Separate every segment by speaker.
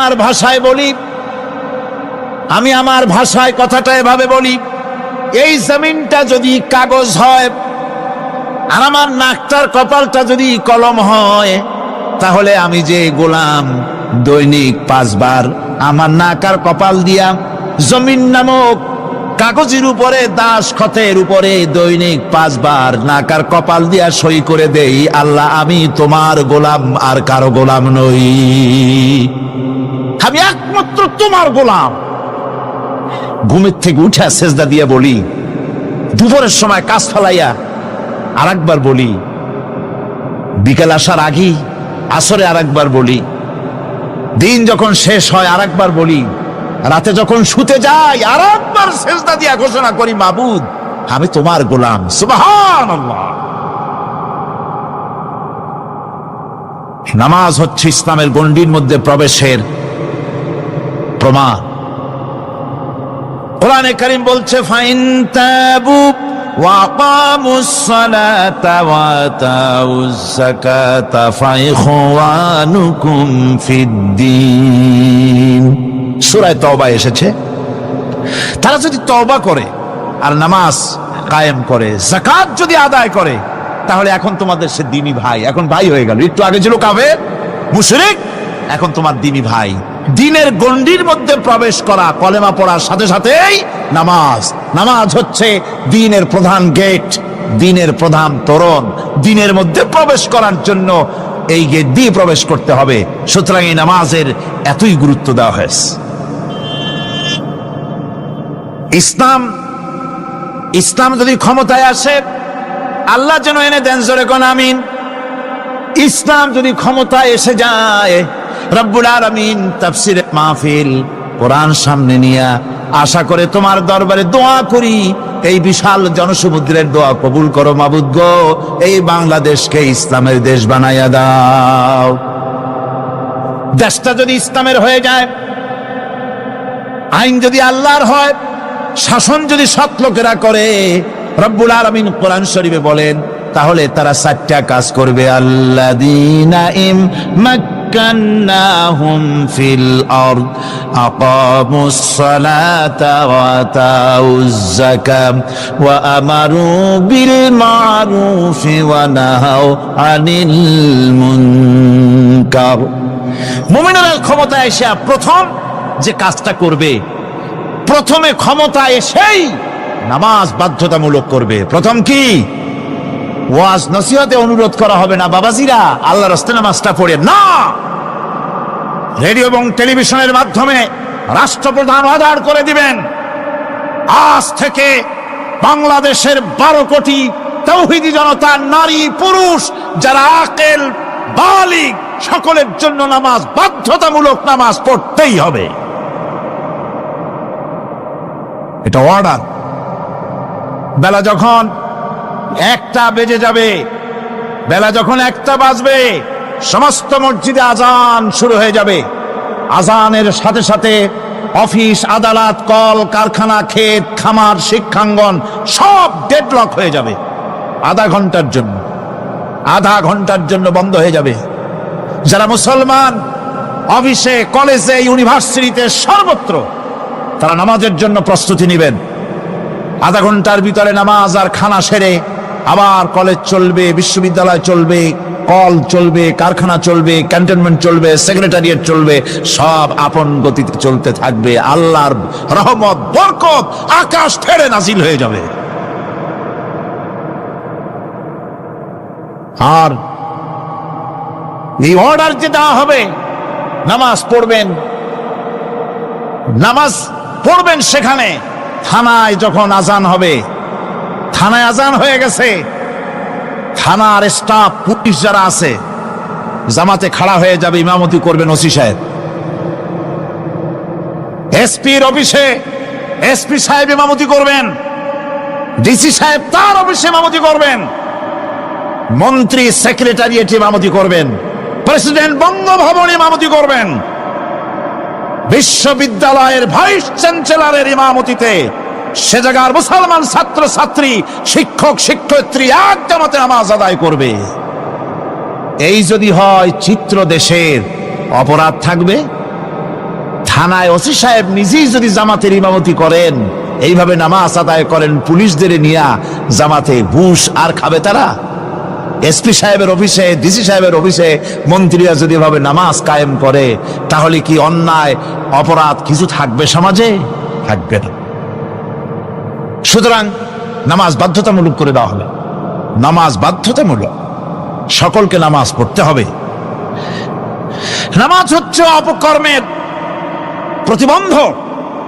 Speaker 1: আমার ভাষায় বলি, আমি আমার ভাষায় কথাটা এভাবে বলি, এই জমিনটা যদি কাগজ হয় আর আমার নাকটার কপালটা যদি কলম হয়, তাহলে আমি যে গোলাম দৈনিক 5 বার আমার নাক আর কপাল দিয়া জমিন নামক কাগজের উপরে দাসখতের উপরে দৈনিক 5 বার নাক আর কপাল দিয়া সই করে দেই, আল্লাহ আমি তোমার গোলাম আর কারো গোলাম নই, আমি একমাত্র তোমার গোলাম। ঘুমের থেকে উঠে সেজদা দিয়ে বলি, দুপুরের সময় কাজ ফেলাইয়া আর একবার বলি, বিকেল আসার আগে আসরে আর একবার বলি, দিন যখন শেষ হয় আর একবার বলি, রাতে যখন শুতে যাই আর একবার সেজদা দিয়া ঘোষণা করি, মাবুদ আমি তোমার গোলাম। সুবহানাল্লাহ। নামাজ হচ্ছে ইসলামের গণ্ডির মধ্যে প্রবেশের প্রমাণ। কোরআনে কারীম বলছে, ফাইন তাবু ওয়া আকামুস সালাতা ওয়া আতাউজ যাকাতা ফাইখওয়ানুকুম ফিদ্দীন। সূরা তওবা এসেছে, তারা যদি তওবা করে আর নামাজ কায়েম করে, যাকাত যদি আদায় করে, তাহলে এখন তোমাদের সে দ্বীনি ভাই, এখন ভাই হয়ে গেল। একটু আগে ছিল কাফের মুশরিক, এখন তোমার দ্বীনি ভাই। দ্বীনের গণ্ডির মধ্যে প্রবেশ করা, কলেমা পড়ার সাথে সাথেই নামাজ। নামাজ হচ্ছে দ্বীনের প্রধান গেট, দ্বীনের প্রধান তোরণ। দ্বীনের মধ্যে প্রবেশ করার জন্য এই গেট দিয়ে প্রবেশ করতে হবে। সুতরাং এই নামাজের এতই গুরুত্ব দেওয়া হয়েছে। ইসলাম যদি ক্ষমতায় আসে, আল্লাহ যেন এনে দেন, জোরে কোন আমিন। ইসলাম যদি ক্ষমতায় এসে যায়, রব্বুল আলামিন তাফসীরে মাহফিল কোরআন সামনে নিয়ে আশা করে তোমার দরবারে দোয়া করি, এই বিশাল জনসমুদ্রের দোয়া কবুল করো মাবুদ গো, এই বাংলাদেশকে ইসলামের দেশ বানাইয়া দাও। দেশটা যদি ইসলামের হয়ে যায়, আইন যদি আল্লাহর হয়, শাসন যদি সৎ লোকেরা করে, রব্বুল আলামিন কোরআন শরীফে বলেন, তাহলে তারা 4টা কাজ করবে। আল্লাযীনা মাক্কান্নাহুম ফিল আরদ আকামুস সালাতা ওয়া আতাউজ যাকাত ওয়া আমারু বিল মা'রুফি ওয়া নাহাউ আনিল মুনকার। মুমিনেরা ক্ষমতায় এসে প্রথম যে কাজটা করবে, প্রথমে ক্ষমতা এসেই নামাজ বাধ্যতামূলক করবে। প্রথম কি? ওয়াজ নসিহতে অনুরোধ করা হবে না, বাবাজিরা আল্লাহর রাস্তায় নামাজটা পড়ে না। রেডিও এবং টেলিভিশনের মাধ্যমে রাষ্ট্রপ্রধান অর্ডার করে দিবেন, আজ থেকে বাংলাদেশের 12 কোটি তাওহীদি জনতা, নারী পুরুষ যারা আকেল বালিগ, সকলের জন্য নামাজ বাধ্যতামূলক, নামাজ পড়তেই হবে। এটা অর্ডার। বেলা যখন 1টা বেজে যাবে, বেলা যখন 1টা বাজবে, সমস্ত মসজিদে আজান শুরু হয়ে যাবে। আজানের সাথে সাথে অফিস, আদালত, কল কারখানা, ক্ষেত খামার, শিক্ষাঙ্গন সব ডেডলক হয়ে যাবে। আধা ঘন্টার জন্য বন্ধ হয়ে যাবে। যারা মুসলমান অফিসে, কলেজে, ইউনিভার্সিটিতে, সর্বত্র তারা নামাজের জন্য প্রস্তুতি নেবেন। আধা ঘন্টার ভিতরে নামাজ আর খানা সেরে আবার কলেজ চলবে, বিশ্ববিদ্যালয় চলবে, কল চলবে, কারখানা চলবে, ক্যান্টনমেন্ট চলবে, সেক্রেটারিয়েট চলবে, সব আপন গতিতে চলতে থাকবে। আল্লাহর রহমত, বরকত আকাশ ফেড়ে নাজিল হয়ে যাবে। আর এই অর্ডার যে দেওয়া হবে, নামাজ পড়বেন সেখানে। থানায় যখন আজান হবে, থানায় আজান হয়ে গেছে, থানার স্টাফ, পুলিশ যারা আছে জামাতে খাড়া হয়ে যাবে, ইমামতি করবেন ওসি সাহেব। এসপির অফিসে এসপি সাহেব ইমামতি করবেন, ডিসি সাহেব তার অফিসে ইমামতি করবেন, মন্ত্রী সেক্রেটারিয়েটে ইমামতি করবেন, প্রেসিডেন্ট বঙ্গভবনে ইমামতি করবেন, বিশ্ববিদ্যালয়ের ভাইস চ্যান্সেলরের ইমামতিতে সে জায়গার মুসলমান ছাত্র ছাত্রী, শিক্ষক শিক্ষয়িত্রী এক জামাতে নামাজ আদায় করবে। এই যদি হয়, চিত্র দেশের অপরাধ থাকবে? থানায় ওসি সাহেব নিজেই যদি জামাতের ইমামতি করেন, এইভাবে নামাজ আদায় করেন পুলিশদের নিয়ে জামাতে, ঘুষ আর খাবে তারা? এসপি সাহেবের অফিসে, ডিসি সাহেবের অফিসে মন্ত্রীরা যদি এভাবে নামাজ কায়েম করে, তাহলে কি অন্যায় অপরাধ কিছু থাকবে সমাজে? থাকবে না। সুতরাং নামাজ বাধ্যতামূলক করে দেওয়া হবে। নামাজ বাধ্যতামূলক, সকলকে নামাজ পড়তে হবে। নামাজ হচ্ছে অপকর্মের প্রতিবন্ধক।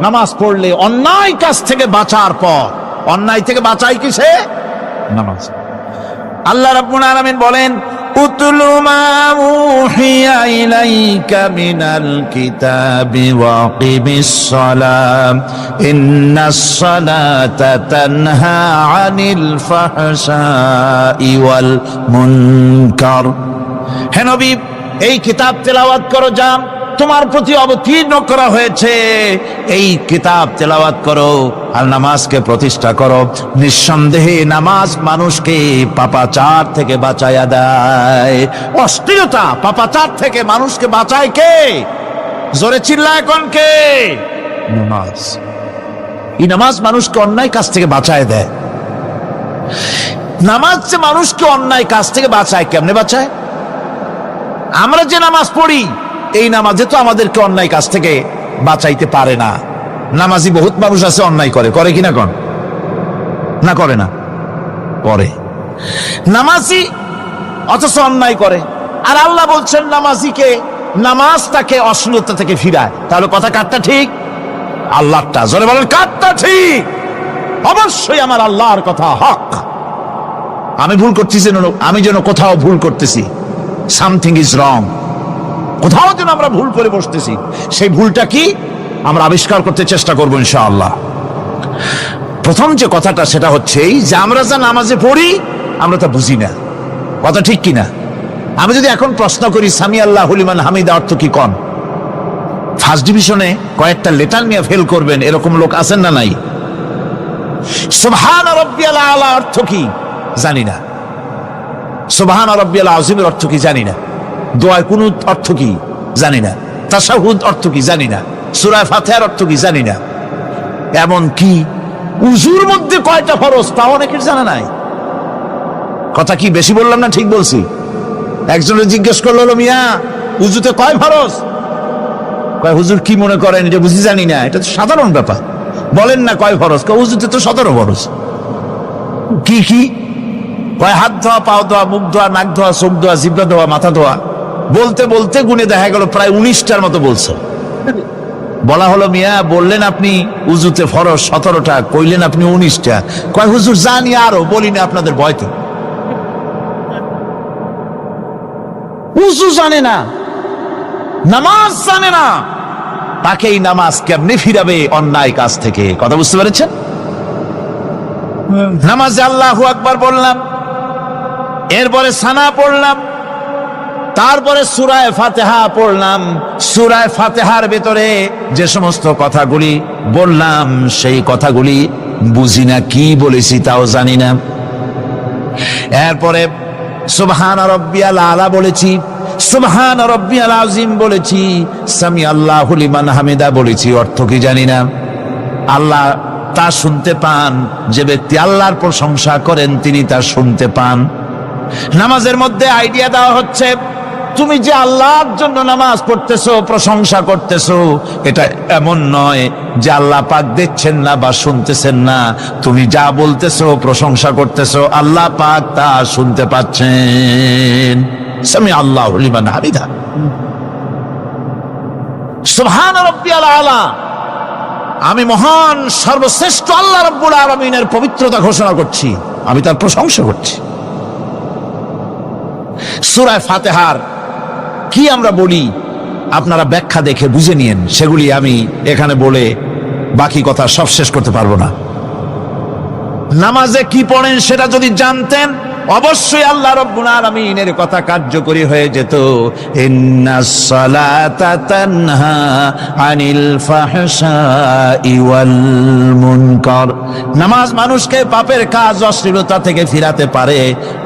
Speaker 1: নামাজ পড়লে অন্যায় কাজ থেকে বাঁচার পর, অন্যায় থেকে বাঁচাই কিসে? নামাজ। আল্লাহ রাব্বুল আলামিন বলেন, উতলু মা উহিয়া ইলাইকা মিনাল কিতাবি ওয়া কিমিস সালাম ইন্নাস সালাতা তানহা আনিল ফাহশাই ওয়াল মুনকার। হে নবী, এই কিতাব তেলাওয়াত করো, যা তোমার প্রতি অবতীর্ণ করা হয়েছে, এই কিতাব তেলাওয়াত করো আর নামাজকে প্রতিষ্ঠা করো। নিঃসন্দেহে নামাজ মানুষকে পাপাচার থেকে বাঁচায়া দেয়। অশ্লীলতা, পাপাচার থেকে মানুষকে বাঁচায় কে? জোরে চিল্লায় কোন কে? নামাজ। এই নামাজ মানুষকে অন্যায় কাজ থেকে বাঁচায় দেয়। নামাজ যে মানুষকে অন্যায় কাজ থেকে বাঁচায়, কেমনে বাঁচায়? আমরা যে নামাজ পড়ি, এই নামাজে তো আমাদেরকে অন্যায় কাজ থেকে বাঁচাইতে পারে না। নামাজি বহুত মানুষ আছে অন্যায় করে, করে কিনা কোন? না করে না? করে। নামাজি অথচ অন্যায় করে। আর আল্লাহ বলছেন নামাজিকে, নামাজ তাকে অশ্লীলতা থেকে ফিরায়। তাহলে কথা কারটা ঠিক? আল্লাহরটা। জোরে বলেন, কারটা ঠিক? অবশ্যই আমার আল্লাহর কথা হক। আমি ভুল করতেছি, আমি যেন কোথাও ভুল করতেছি, সামথিং ইজ রং, কোথাও যেন আমরা ভুল করে বসতেছি, সেই ভুলটা কি আমরা আবিষ্কার করতে চেষ্টা করবো ইনশাআল্লাহ। প্রথম যে কথাটা সেটা হচ্ছে এই যে আমরা যা নামাজে পড়ি আমরা তা বুঝি না। কথা ঠিক কিনা? আমি যদি এখন প্রশ্ন করি সামি আল্লাহু লিমান হামিদা অর্থ কি কোন, ফার্স্ট ডিভিশনে কয়েকটা লেটার নিয়ে ফেল করবেন এরকম লোক আছেন না নাই? সুবহান রাব্বিয়াল আলা অর্থ কি জানি না, সুবহান রাব্বিয়াল আযীমের অর্থ কি জানি না, দোয়ায় কুনুত অর্থ কি জানি না, তাশাহুদ অর্থ কি জানি না, সূরা ফাতিহার অর্থ কি জানি না। এমন কি উযুর মধ্যে কয়টা ফরজ তা অনেকের জানা নাই। কথা কি বেশি বললাম না ঠিক বলছি? একজনে জিজ্ঞেস করলো, মিয়া উযুতে কয় ফরজ? কয় হুজুর কি মনে করেন এটা বুঝি জানি না, এটা তো সাধারণ ব্যাপার, বলেন না কয় ফরজ? কয় উযুতে তো 17 ফরজ। কি কি? কয় হাত ধোয়া, পাও ধোয়া, মুখ ধোয়া, নাক ধোয়া, চোখ ধোয়া, জিহ্বা ধোয়া, মাথা ধোয়া। বলতে বলতে গুনে দেখা গেল প্রায় 19টার মতো বলছে। বলা হলো, মিয়া বললেন আপনি উযুতে ফরজ 17টা, কইলেন আপনি 19টা। কয় হুজুর জানি আরো, বলি না আপনাদের ভয়তে। উযু জানে না, নামাজ জানে না, তাকে এই নামাজ কেমনে ফিরাবে অন্যায় কাজ থেকে? কথা বুঝতে পেরেছেন? নামাজে আল্লাহু আকবার বললাম, এরপরে সানা পড়লাম, তারপরে সূরা ফাতিহা পড়লাম। সূরা ফাতিহার ভিতরে যে সমস্ত কথাগুলি বললাম সেই কথাগুলি বুঝি না, কি বলেছি তাও জানি না। এরপরে সুবহান রাব্বিয়াল আলা বলেছি, সুবহান রাব্বিয়াল আযীম বলেছি, সামি আল্লাহু লিমান হামিদা বলেছি, অর্থ কি জানি না। আল্লাহ তা শুনতে পান, যে ব্যক্তি আল্লাহর প্রশংসা করেন তিনি তা শুনতে পান। নামাজের মধ্যে আইডিয়া দেওয়া হচ্ছে, তুমি যে আল্লাহর জন্য নামাজ পড়তেছো, প্রশংসা করতেছো, এটা এমন নয় যে আল্লাহ পাক দেখছেন না বা শুনতেছেন না। তুমি যা বলতেছো, প্রশংসা করতেছো, আল্লাহ পাক তা শুনতে পাচ্ছেন। সামি আল্লাহু লিমান হামিদা, সুবহান রাব্বিয়াল আলা। আমি মহান সর্বশ্রেষ্ঠ আল্লাহ রাব্বুল আলামিনের পবিত্রতা ঘোষণা করছি, আমি তার প্রশংসা করছি। সূরা ফাতিহার কি আমরা বলি আপনারা ব্যাখ্যা দেখে বুঝে নিয়েন, সেগুলি আমি এখানে বলে বাকি কথা সব শেষ করতে পারবো না। নামাজে কি পড়েন সেটা যদি জানতেন অবশ্যই আল্লাহ রাব্বুল আলামিনের কথা কার্যকরী হয়ে যেত। ইন্নাস সালাতা তানহা আনিল ফাহশাই ওয়াল মুনকার, নামাজ মানুষকে পাপের কাজ অশ্লীলতা থেকে ফিরাতে পারে।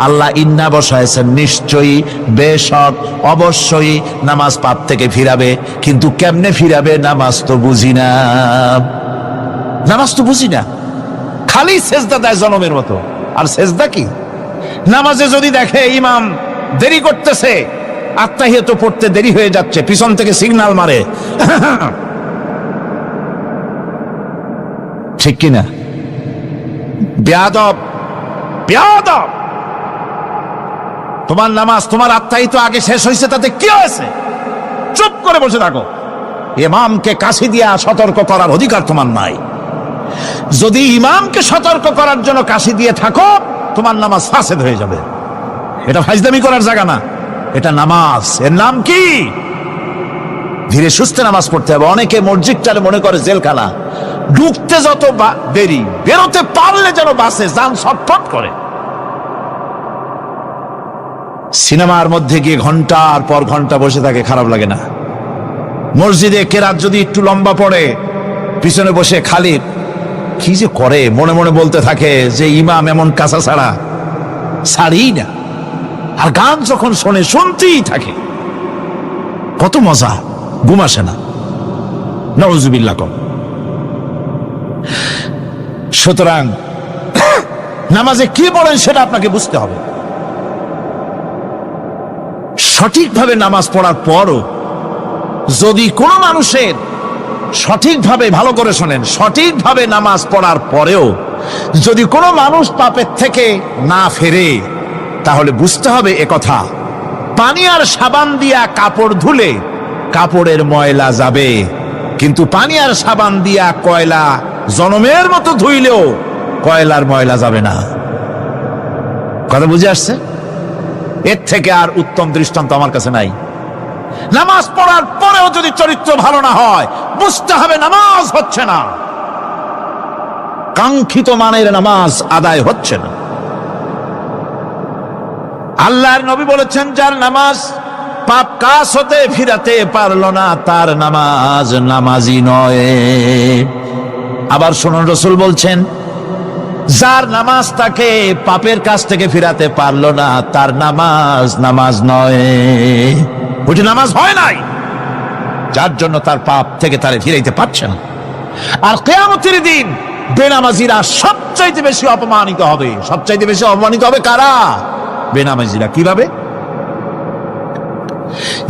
Speaker 1: আল্লাহ ইন্না বসায়ছেন, নিশ্চয়ই, বেশক, অবশ্যই নামাজ পাপ থেকে ফিরাবে। কিন্তু কেমনে ফিরাবে নামাজ তো বুঝি না, নামাজ তো বুঝি না। খালি সেজদা দেয় জনমের মতো। আর সেজদা কি? নামাজে যদি দেখে ইমাম দেরি করতেছে, আত্তাহিয়াত পড়তে দেরি হয়ে যাচ্ছে, পিছন থেকে সিগন্যাল মারে, ঠিক কিনা? বেয়াদব, বেয়াদব। তোমার নামাজ, তোমার আত্তাহিয়াত আগে শেষ হয়েছে, তাতে কি হয়েছে? চুপ করে বসে থাকো। ইমামকে কাশি দিয়া সতর্ক করার অধিকার তোমার নাই। যদি ইমামকে সতর্ক করার জন্য কাশি দিয়ে থাকো, তোমার নামাজ ফাসেদ হয়ে যাবে। এটা ফাজলামি করার জায়গা না, এটা নামাজ। এর নাম কি? ধীরে সুস্থে নামাজ পড়তে হবে। অনেকে মসজিদটারে মনে করে জেলখানা, ঢুকতে যত দেরি, বেরোতে পারলে যেন বাসে যান ছটফট করে। সিনেমার মধ্যে গিয়ে ঘন্টার পর ঘন্টা বসে থাকে, খারাপ লাগে না? মসজিদে কেরাত যদি একটু লম্বা পড়ে, পিছনে বসে খালি কি যে করে, মনে মনে বলতে থাকে যে ইমাম এমন কাঁচা ছাড়া ছাড়ি না। আর গান যখন শোনে, শুনতেই থাকে, কত মজা, ঘুম আসে না। নাউজুবিল্লাহ। সুতরাং নামাজে কি পড়েন সেটা আপনাকে বুঝতে হবে। সঠিকভাবে নামাজ পড়ার পরও যদি কোনো মানুষের সঠিকভাবে, ভালো করে শোনেন, সঠিকভাবে নামাজ পড়ার পরেও যদি কোনো মানুষ পাপের থেকে না ফেরে, তাহলে বুঝতে হবে একথা, পানি আর সাবান দিয়া কাপড় ধুলে কাপড়ের ময়লা যাবে, কিন্তু পানি আর সাবান দিয়া কয়লা জনমের মতো ধুইলেও কয়লার ময়লা যাবে না। কথা বুঝে আসছে? এর থেকে আর উত্তম দৃষ্টান্ত আমার কাছে নাই। নামাজ পড়ার পরেও যদি চরিত্র ভালো না হয়, বুঝতে হবে নামাজ হচ্ছে না, কাঙ্ক্ষিত মানের নামাজ আদায় হচ্ছে না। আল্লাহর নবী বলেছেন, যার নামাজ পাপ কাজ হতে ফিরাতে পারলো না, তার নামাজ নামাজি নয়। আবার শুনুন, রাসূল বলছেন, যার নামাজ তাকে পাপের কাজ থেকে ফিরাতে পারলো না, তার নামাজ নামাজ নয়। ওইটা নামাজ হয় নাই, যার জন্য তার পাপ থেকে তারে ফিরাইতে পারছে না। আর কিয়ামতের দিন বেনামাজিরা সবচাইতে বেশি অপমানিত হবে। সবচাইতে বেশি অপমানিত হবে কারা? বেনামাজিরা। কিভাবে?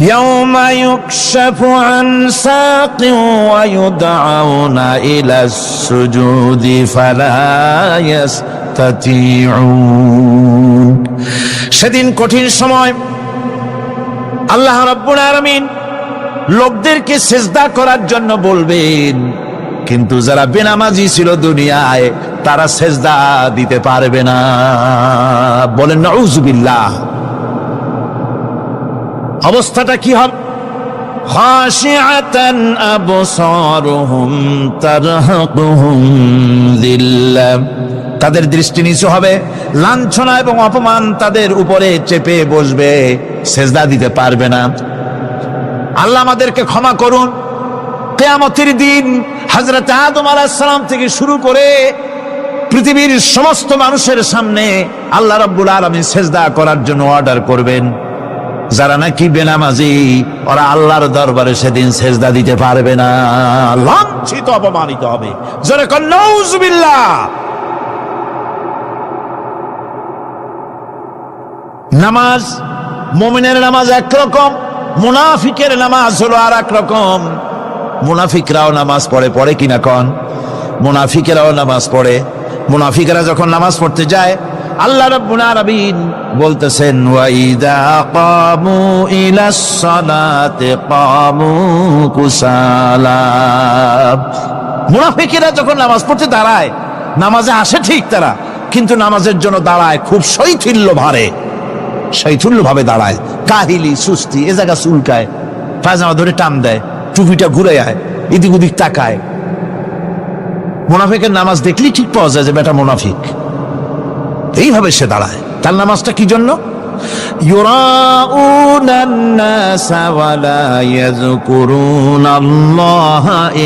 Speaker 1: ইয়াউমা ইউকশাফু আন সাকিন ওয়া ইউদআউনা ইলাস সুজুদি ফালা ইস্তাতিউন। সেদিন কঠিন সময়, আল্লাহ রাব্বুল আলামিন লোকদেরকে সিজদা করার জন্য বলবেন, কিন্তু যারা বেনামাজি ছিল দুনিয়ায়, তারা সিজদা দিতে পারবে না। বলেন নাউজুবিল্লাহ। অবস্থাটা কি হবে? খাশিআতান আবসারুহুম তারহাকুহুম যিল্লাহ, তাদের দৃষ্টি নিচু হবে, লাঞ্ছনা এবং অপমান তাদের উপরে চেপে বসবে, সিজদা দিতে পারবে না। আল্লাহ আমাদেরকে ক্ষমা করুন। কিয়ামতের দিন হযরত আদম আলাইহিস সালাম থেকে শুরু করে পৃথিবীর সমস্ত মানুষের সামনে আল্লাহ রাব্বুল আলামিন সিজদা করার জন্য অর্ডার করবেন। যারা নাকি বেনামাজি, ওরা আল্লাহর দরবারে সেদিন সিজদা দিতে পারবে না, লাঞ্ছিত, অপমানিত হবে। জোরে কোন নাউজুবিল্লাহ। নামাজ, মুমিনের নামাজ একরকম, মুনাফিকের নামাজ হলো আর এক রকম। মুনাফিকরাও নামাজ পড়ে, পড়ে কিনা কন? মুনাফিকেরাও নামাজ পড়ে। মুনাফিকেরা যখন নামাজ পড়তে যায়, আল্লাহ রাব্বুল আলামিন বলতেছেন, ওয়া ইযা কামু ইলাস সালাতি কামু কুসালা। মুনাফিকেরা যখন নামাজ পড়তে দাঁড়ায়, নামাজে আসে ঠিক তারা, কিন্তু নামাজের জন্য দাঁড়ায় খুব শৈথিল্য ভারে, শৈথিল্য ভাবে দাঁড়ায়, কাহিলি, সুস্তি, এ জায়গা চুলকায়, পায়জামা ধরে টান দেয়, টুপিটা ঘুরে যায়, এদিক ওদিক তাকায়। মুনাফিকের নামাজ দেখলেই ঠিক পাওয়া যায় যে বেটা মুনাফিক। এইভাবে সে দাঁড়ায়। তার নামাজটা কি জন্য? ইউরাউনান নাসা ওয়া লা ইয়াযকুরুনাল্লাহা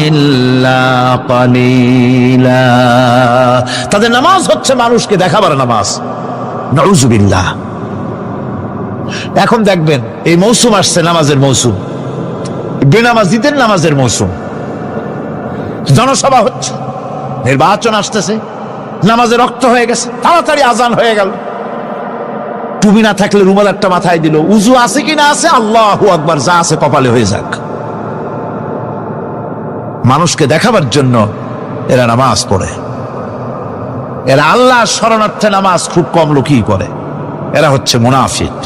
Speaker 1: ইল্লা কালিলা। তাদের নামাজ হচ্ছে মানুষকে দেখাবার নামাজ। নাউযুবিল্লাহ। এখন দেখবেন এই মৌসুম আসছে, নামাজের মৌসুম, বেনামাজিদের নামাজের মৌসুম। জনসভা হচ্ছে, নির্বাচন আসতেছে, নামাজে রক্ত হয়ে গেছে, তাড়াতাড়ি আজান হয়ে গেল। টুপি না থাকলে রুমাল একটা মাথায় দিল, উজু আছে কি না আছে, আল্লাহু আকবার, যা আছে কপালে হয়ে যাক। মানুষকে দেখাবার জন্য এরা নামাজ পড়ে। এরা আল্লাহর শরণার্থে নামাজ খুব কম লোকই পড়ে। এরা হচ্ছে মুনাফিক।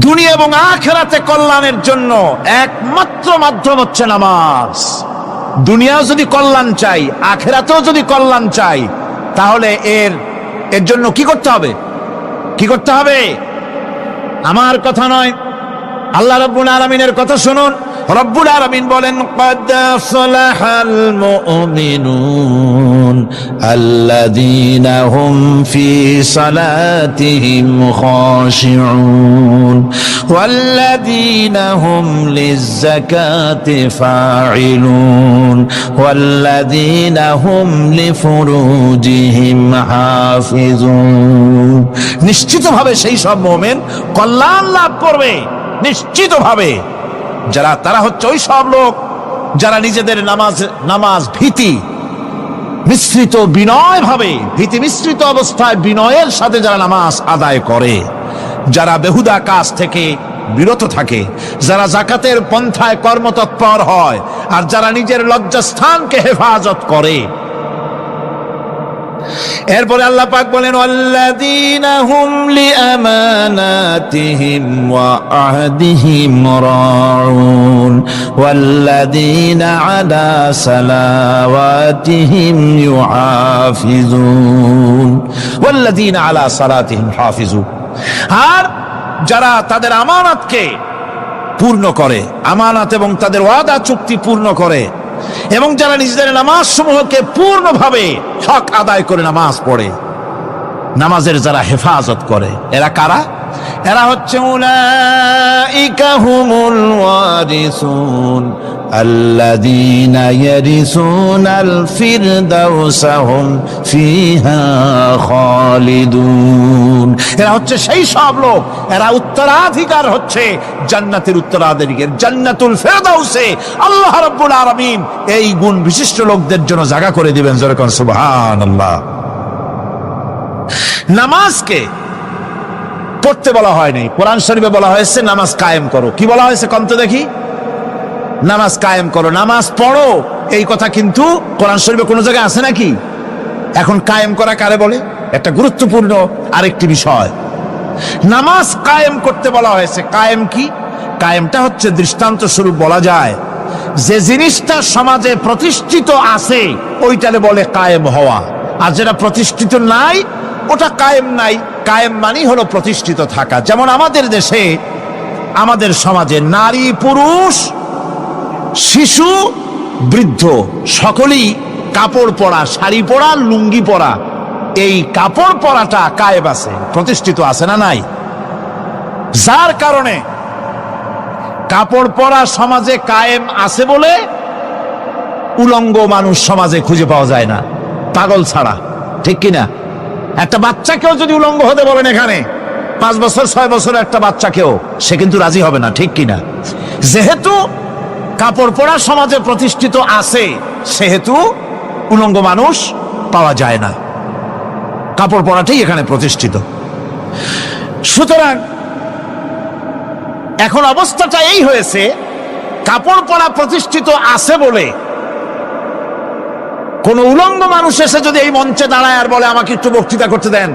Speaker 1: দুনিয়া এবং আখিরাতে কল্যাণের জন্য একমাত্র মাধ্যম হচ্ছে নামাজ। দুনিয়াও যদি কল্যাণ চাই, আখিরাতেও যদি কল্যাণ চাই, তাহলে এর জন্য কি করতে হবে? কি করতে হবে? আমার কথা নয়, আল্লাহ রাব্বুল আলামিনের কথা শুনুন। রব্বুল আলামিন বলেন, ক্বাদ আফলাহাল মুমিনুন আল্লাযীনা হুম ফি সালাতিহিম খাশিউন ওয়াল্লাযীনা হুম লিয-যাকাতি ফাঈলুন ওয়াল্লাযীনা হুম লিফুরুজিহিম হাফিজুন। নিশ্চিতভাবে সেই সব মুমিন কল্যাণ লাভ করবে, নিশ্চিতভাবে। যারা, তারা হচ্ছে ওই সব লোক যারা নিজেদের নামাজ ভীতি মিশ্রিত, বিনয় ভাবে, ভীতি মিশ্রিত অবস্থায় বিনয়ের সাথে যারা নামাজ আদায় করে, যারা বেহুদা কাজ থেকে বিরত থাকে, যারা যাকাতের পন্থায় কর্মতৎপর হয়, আর যারা নিজের লজ্জাস্থানকে হেফাজত করে। এরপরে আল্লাহ পাক বলেন, ওয়াল্লাযীনা হুম লিআমানাতিহিম ওয়া আহদিহিম রাউন ওয়াল্লাযীনা আলা সালাওয়াতিহিম ইউহাফিজুন ওয়াল্লাযীনা আলা সালাতিহিম হাফিজুন। আর যারা তাদের আমানতকে পূর্ণ করে, আমানত এবং তাদের ওয়াদা চুক্তি পূর্ণ করে, এবং যারা নিজেদের নামাজ সমূহকে পূর্ণভাবে হক আদায় করে নামাজ পড়ে, নামাজের যারা হেফাজত করে, এরা কারা? এরা হচ্ছে উলাইকা হুমুল ওয়ারিসুন আল্লাযীনা ইয়ারিসুনাল ফিরদাউসা হুম ফিহা খালিদুন। এরা হচ্ছে সেই সব লোক, এরা উত্তরাধিকার হচ্ছে জান্নাতের উত্তরাধিকার, জান্নাতুল ফিরদাউসে আল্লাহ রাব্বুল আলামিন এই গুণ বিশিষ্ট লোকদের জন্য জায়গা করে দিবেন। জোরে কোন সুবহানাল্লাহ। নামাজকে পড়তে বলা হয়নি, কোরআন শরীফে বলা হয়েছে নামাজ কায়েম করো। কি বলা হয়েছে কম তো দেখি? নামাজ কায়েম করো, নামাজ পড়ো। এই কথা কিন্তু কোরআন শরীফে কোনো জায়গায় আছে নাকি? এখন কায়েম করা কারে বলে? একটা গুরুত্বপূর্ণ আরেকটি বিষয়। নামাজ কায়েম করতে বলা হয়েছে। কায়েম কি? কায়েমটা হচ্ছে দৃষ্টান্ত স্বরূপ বলা যায় যে জিনিসটা সমাজে প্রতিষ্ঠিত আছে ওইটারে বলে কায়েম হওয়া, আর যেটা প্রতিষ্ঠিত নাই ওটা কায়েম নাই। কায়েম মানেই হলো প্রতিষ্ঠিত থাকা। যেমন আমাদের দেশে, আমাদের সমাজে নারী, পুরুষ, শিশু, বৃদ্ধ সকলেই কাপড় পরা, শাড়ি পরা, লুঙ্গি পরা, এই কাপড় পরাটা কায়েম আছে, প্রতিষ্ঠিত আছে না নাই? যার কারণে কাপড় পরা সমাজে কায়েম আছে বলে উলঙ্গ মানুষ সমাজে খুঁজে পাওয়া যায় না, পাগল ছাড়া। ঠিক কিনা? একটা বাচ্চাকেও যদি উলঙ্গ হতে বলেন এখানে, 5 বছর 6 বছর একটা বাচ্চাকেও, সে কিন্তু রাজি হবে না। ঠিক কিনা? যেহেতু কাপড় পরা সমাজে প্রতিষ্ঠিত আছে, সেহেতু উলঙ্গ মানুষ পাওয়া যায় না, কাপড় পরাটাই এখানে প্রতিষ্ঠিত। সুতরাং এখন অবস্থাটা এই হয়েছে, কাপড় পরা প্রতিষ্ঠিত আছে বলে কোন উলঙ্গ মানুষ এসে যদি এই মঞ্চে দাঁড়ায় আর বলে আমাকে একটু বক্তৃতা করতে দেন,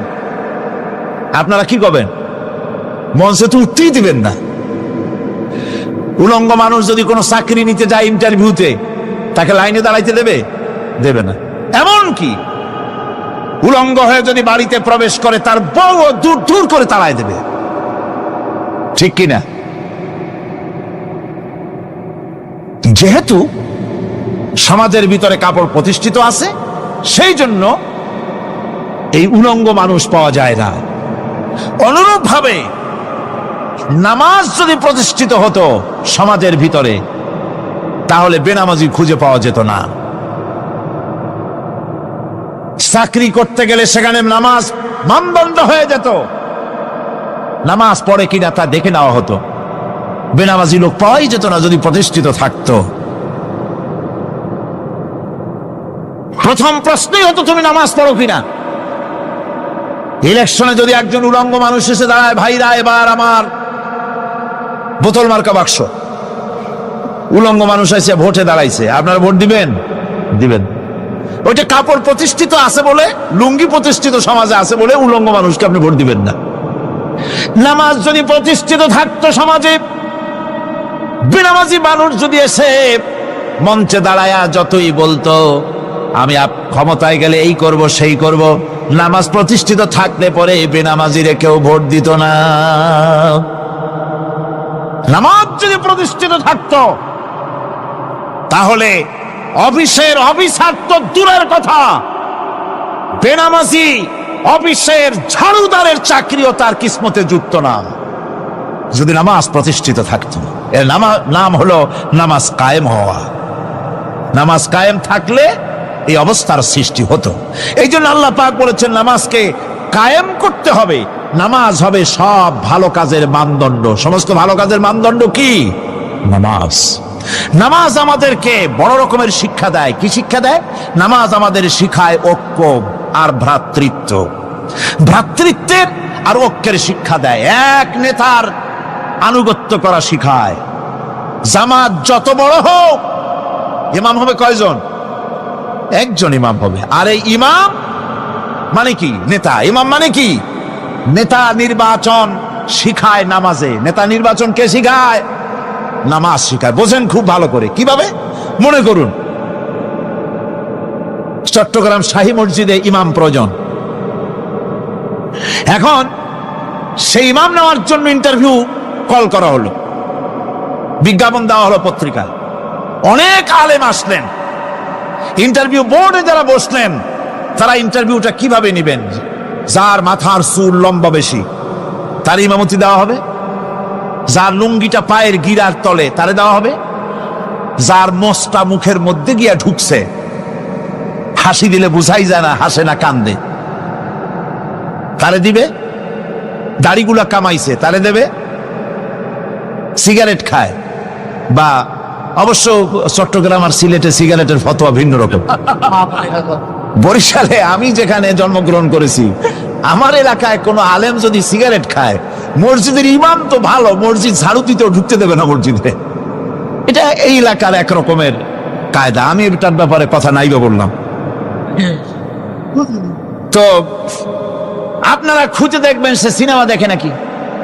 Speaker 1: আপনারা কি করবেন? মঞ্চে তো উঠতেই দিবেন না। উলঙ্গ মানুষ যদি কোনো চাকরি নিতে যায় ইন্টারভিউতে, তাকে লাইনে দাঁড়াইতে দেবে? দেবে না। এমন কি উলঙ্গ হয়ে যদি বাড়িতে প্রবেশ করে, তার বউ দূর দূর করে তাড়ায় দেবে। ঠিক কিনা? যেহেতু সমাজের ভিতরে কাপড় প্রতিষ্ঠিত আছে, সেই জন্য এই উলঙ্গ মানুষ পাওয়া যায় না। অনুরূপ ভাবে নামাজ যদি প্রতিষ্ঠিত হতো সমাজের ভিতরে, তাহলে বেনামাজি খুঁজে পাওয়া যেত না। চাকরি করতে গেলে সেখানে নামাজ মানদণ্ড হয়ে যেত, নামাজ পড়ে কিনা তা দেখে নেওয়া হতো। বেনামাজি লোক পাওয়াই যেত না যদি প্রতিষ্ঠিত থাকতো। প্রথম প্রশ্নই হতো তুমি নামাজ পড়ো কিনা। ইলেকশনে যদি একজন উলঙ্গ মানুষ এসে দাঁড়ায়, ভাইরা এবার আমার বোতল মার্কা বাক্স, উলঙ্গ মানুষ এসে ভোটে দাঁড়াইছে, আপনারা ভোট দিবেন? দিবেন। ওইটা কাপড় প্রতিষ্ঠিত আছে বলে, লুঙ্গি প্রতিষ্ঠিত সমাজে আছে বলে উলঙ্গ মানুষকে আপনি ভোট দিবেন না। নামাজ যদি প্রতিষ্ঠিত থাকতো সমাজে, বেনামাজি মানুষ যদি এসে মঞ্চে দাঁড়ায়া যতই বলতো আমি ক্ষমতায় গেলে এই করব সেই করব, নামাজ প্রতিষ্ঠিত থাকলে পরে বেনামাজিরে কেউ ভোট দিত না। নামাজ যদি প্রতিষ্ঠিত থাকতো তাহলে অফিসের অফিসার তো দূরের কথা, বেনামাজি অফিসের ঝাড়ুদারের চাকরিও তার কিসমতে যুক্ত না, যদি নামাজ প্রতিষ্ঠিত থাকতো। এর নাম হলো নামাজ কায়েম হওয়া। নামাজ কায়েম থাকলে এই অবস্থার সৃষ্টি হতো। এই জন্য আল্লাহ পাক বলেছেন নামাজকে কায়েম করতে হবে। নামাজ হবে সব ভালো কাজের মানদণ্ড। সমস্ত ভালো কাজের মানদণ্ড কি? নামাজ। নামাজ আমাদেরকে বড় রকমের শিক্ষা দেয়। কি শিক্ষা দেয়? নামাজ আমাদের শিখায় ঐক্য আর ভ্রাতৃত্ব। ভ্রাতৃত্বের আর ঐক্যের শিক্ষা দেয়। এক নেতার আনুগত্য করা শিখায়। জামাত যত বড় হোক, ইমাম হবে কয়জন? একজন ইমাম হবে। আর এই ইমাম মানে কি? নেতা। ইমাম মানে কি? নেতা নির্বাচন শিখায় নামাজে। নেতা নির্বাচন কে শিখায়? নামাজ শিখায়। বোঝেন খুব ভালো করে। কিভাবে? মনে করুন চট্টগ্রাম শাহী মসজিদে ইমাম প্রয়োজন। এখন সেই ইমাম নেওয়ার জন্য ইন্টারভিউ কল করা হলো, বিজ্ঞাপন দেওয়া হলো পত্রিকায়। অনেক আলেম আসলেন। ইন্টারভিউ বোর্ডে যারা বসলেন তারা ইন্টারভিউটা কিভাবে নেবেন? যার মাথার চুল লম্বা বেশি তার ইমামতি দেওয়া হবে, যার লুঙ্গিটা পায়ের গিরার তলে তারে দেওয়া হবে, যার মোষটা মুখের মধ্যে গিয়া ঢুকছে, হাসি দিলে বুঝাই যায় না হাসে না কান্দে, তারে দিবে। দাড়িগুলা কামাইছে তারে দেবে। সিগারেট খায় বা অবশ্য চট্টগ্রাম আর সিলেটে সিগারেটের ফতোয়া ভিন্ন রকম। বরিশালে আমি যেখানে জন্মগ্রহণ করেছি, আমার এলাকায় কোনো আলেম যদি সিগারেট খায়, মসজিদের ইমাম তো ভালো, মসজিদ ঝাড়ু দিতেও ঢুকতে দেবে না মসজিদে। এটা এই এলাকার এক রকমের কায়দা। আমি এটার ব্যাপারে কথা নাইবা বললাম। তো আপনারা খুঁজে দেখবেন সে সিনেমা দেখে নাকি,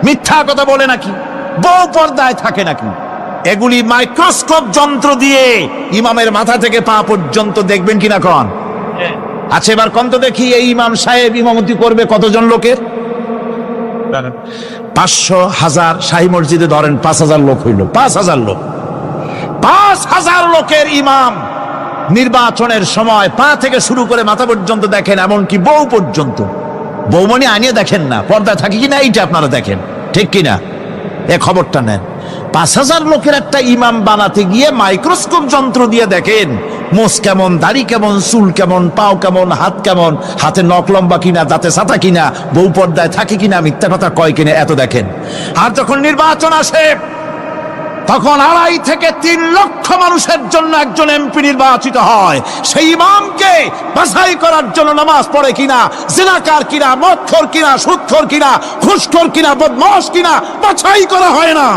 Speaker 1: মিথ্যা কথা বলে নাকি, বউ পর্দায় থাকে নাকি। এগুলি মাইক্রোস্কোপ যন্ত্র দিয়ে ইমামের মাথা থেকে পা পর্যন্ত দেখবেন কিনা কন? আচ্ছা এবার কন তো দেখি, এই ইমাম সাহেব ইমামতি করবে কতজন লোকের? 500, 1000। শাহী মসজিদে ধরেন 5000 লোক হইল। 5000 লোক, 5000 লোকের ইমাম নির্বাচনের সময় পা থেকে শুরু করে মাথা পর্যন্ত দেখেন, এমনকি বউ পর্যন্ত। বৌমনি আনিয়ে দেখেন না, পর্দা থাকে কিনা এইটা আপনারা দেখেন, ঠিক কিনা? এ খবরটা নেন। 5000 লোকের একটা ইমাম বানাতে গিয়ে মাইক্রোস্কোপ যন্ত্র দিয়ে দেখেন মোষ কেমন, দাড়ি কেমন, চুল কেমন, পাও কেমন, হাত কেমন, হাতে নখ লম্বা কিনা, দাঁতে ছাতা কিনা, বউ পর্দায় থাকে কিনা, মিথ্যা কথা কয় কিনা, এত দেখেন। আর যখন নির্বাচন আসে তখন 2.5 থেকে 3 লক্ষ মানুষের জন্য একজন এমপি নির্বাচিত হয়। সেই ইমামকে বাছাই করার জন্য নামাজ পড়ে কিনা, জিনাকার কিনা, মদখোর কিনা, সুদখোর কিনা, ঘুষখোর কিনা, বদমাশ কিনা বাছাই করা হয় না।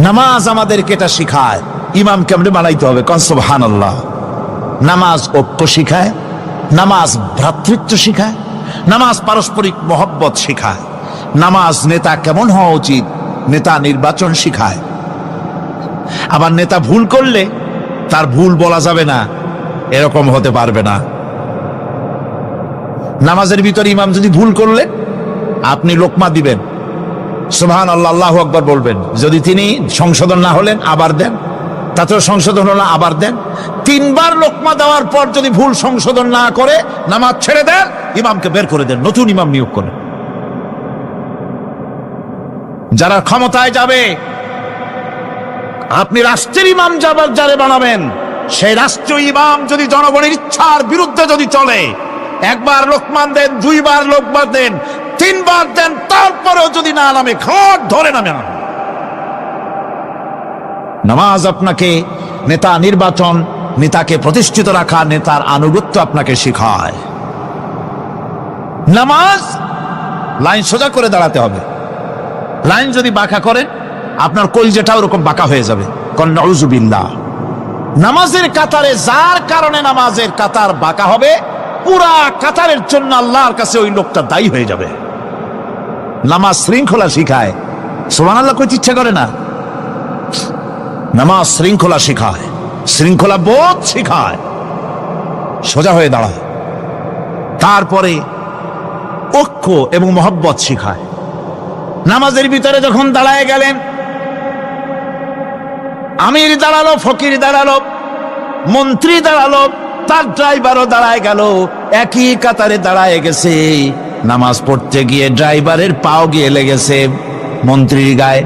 Speaker 1: নামাজ আমাদেরকে এটা শিখায় ইমাম কেমনে বানাইতে হবে। কন সুবহানাল্লাহ। নামাজ ঐক্য শিখায়, নামাজ ভ্রাতৃত্ব শিখায়, নামাজ পারস্পরিক মহব্বত শিখায়, নামাজ নেতা কেমন হওয়া উচিত, নেতা নির্বাচন শিখায়। আবার নেতা ভুল করলে তার ভুল বলা যাবে না, এরকম হতে পারবে না। নামাজের ভিতরে ইমাম যদি ভুল করলে আপনি লোকমা দিবেন, সুবহানাল্লাহ, আল্লাহু আকবার বলবেন। যদি তিনি সংশোধন না হলেন আবার দেন, তাতেও সংশোধন হলো আবার দেন। 3 বার লোকমা দেওয়ার পর যদি ভুল সংশোধন না করে নামাজ ছেড়ে দেন, ইমামকে বের করে দেন, নতুন ইমাম নিয়োগ করেন। যারা ক্ষমতায় যাবে, আপনি রাষ্ট্রের ইমাম যারে বানাবেন, সেই রাষ্ট্রীয় ইমাম যদি জনগণের ইচ্ছার বিরুদ্ধে যদি চলে, 1 বার লোকমান দেন, 2 বার লোকমান দেন, 3 বার দেন, তারপরেও যদি না নামে, ঘট ধরে নামে না। নামাজ আপনাকে নেতা নির্বাচন, নেতাকে প্রতিষ্ঠিত রাখা, নেতার আনুগত্য আপনাকে শেখায়। নামাজ লাইন সোজা করে দাঁড়াতে হবে। লাইন যদি বাঁকা করেন, আপনার কলজেটা ওরকম বাঁকা হয়ে যাবে। কোন নাউযুবিল্লাহ। নামাজের কাতারে যার কারণে নামাজের কাতার বাঁকা হবে, পুরা কাতারের জন্য আল্লাহর কাছে ওই লোকটা দায়ী হয়ে যাবে। নামাজ শৃঙ্খলা শিখায়। সুবহানাল্লাহ কইতে ইচ্ছা করে না? নামাজ শৃঙ্খলা শিখায়, শৃঙ্খলা বোধ শিখায়, সোজা হয়ে দাঁড়ায়। তারপরে ঐক্য এবং মহব্বত শিখায়। নামাজের ভিতরে যখন দাঁড়ায় গেলেন, আমির দাঁড়ালো, ফকির দাঁড়ালো, মন্ত্রী দাঁড়ালো, তার ড্রাইভারও দাঁড়ায় গেল, একই কাতারে দাঁড়ায় গেছে। নামাজ পড়তে গিয়ে ড্রাইভারের পাও গিয়ে লেগেছে মন্ত্রীর গায়ে।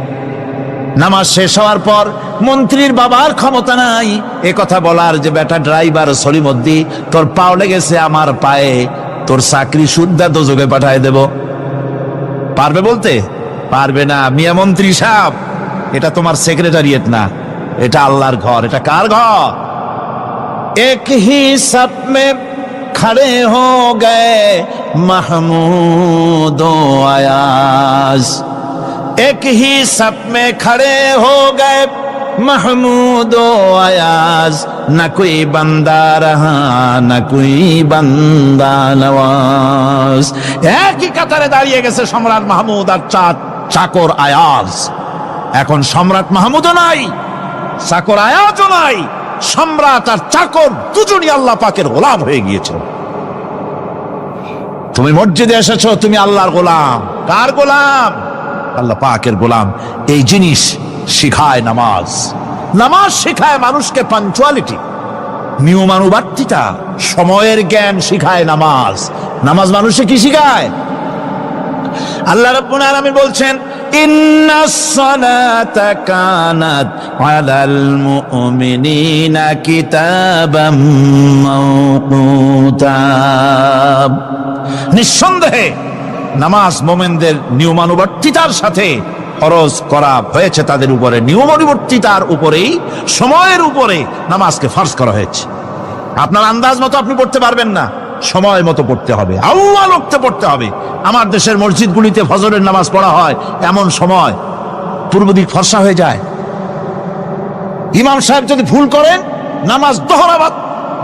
Speaker 1: নামাজ শেষ হওয়ার পর মন্ত্রীর বাবার ক্ষমতা নাই এ কথা বলার যে, বেটা ড্রাইভার সলিমদ্দি, তোর পাও লেগেছে আমার পায়ে, তোর চাকরি শুদ্ধা দোজখে পাঠায় দেব। পারবে বলতে? পারবে না। মিয়া মন্ত্রী সাহেব, এটা তোমার সেক্রেটারিয়েট না, এটা আল্লাহর ঘর। এটা কার ঘর? এক হি সব মে খড়ে হো গে মাহমুদ ও আয়াজ, एक ही सब में खड़े हो गए महमूद ও আয়াজ, না कोई बंदा रहा না कोई बंदा नवाज। একই কাতারে দাঁড়িয়ে গেছে সম্রাট মাহমুদ আর চাকর আয়াজ। এখন সম্রাট মাহমুদও নাই, চাকর আয়াজও নাই। সম্রাট আর চাকর দুজনই আল্লাহ পাকের গোলাম হয়ে গিয়েছে। তুমি মসজিদে এসেছো, তুমি আল্লাহর গোলাম। কার গোলাম? আল্লাহ পাকের গোলাম। এই জিনিস শিখায় নামাজ। নামাজ শিখায় মানুষকে পাঞ্চুয়ালিটি, নিয়মানুবর্তিতা, সময়ের জ্ঞান শিখায় নামাজ। নামাজ মানুষকে কি শিখায়? আল্লাহ রাব্বুল আলামিন বলছেন, ইন্নাস সালাতা কানাত আলাল মুমিনিনা কিতাবাম মাওকুতা। নিঃসন্দেহে নামাজ মোমেনদের নিয়মানুবর্তিতার সাথে ফরজ করা হয়েছে, তাদের উপরে নিয়মানুবর্তিতার উপরেই, সময়ের উপরে নামাজকে ফরজ করা হয়েছে। আপনার আন্দাজ মতো আপনি পড়তে পারবেন না, সময় মতো পড়তে হবে, আউয়াল ওয়াক্তে পড়তে হবে। আমার দেশের মসজিদগুলিতে ফজরের নামাজ পড়া হয় এমন সময় পূর্ব দিক ফর্সা হয়ে যায়। ইমাম সাহেব যদি ভুল করেন, নামাজ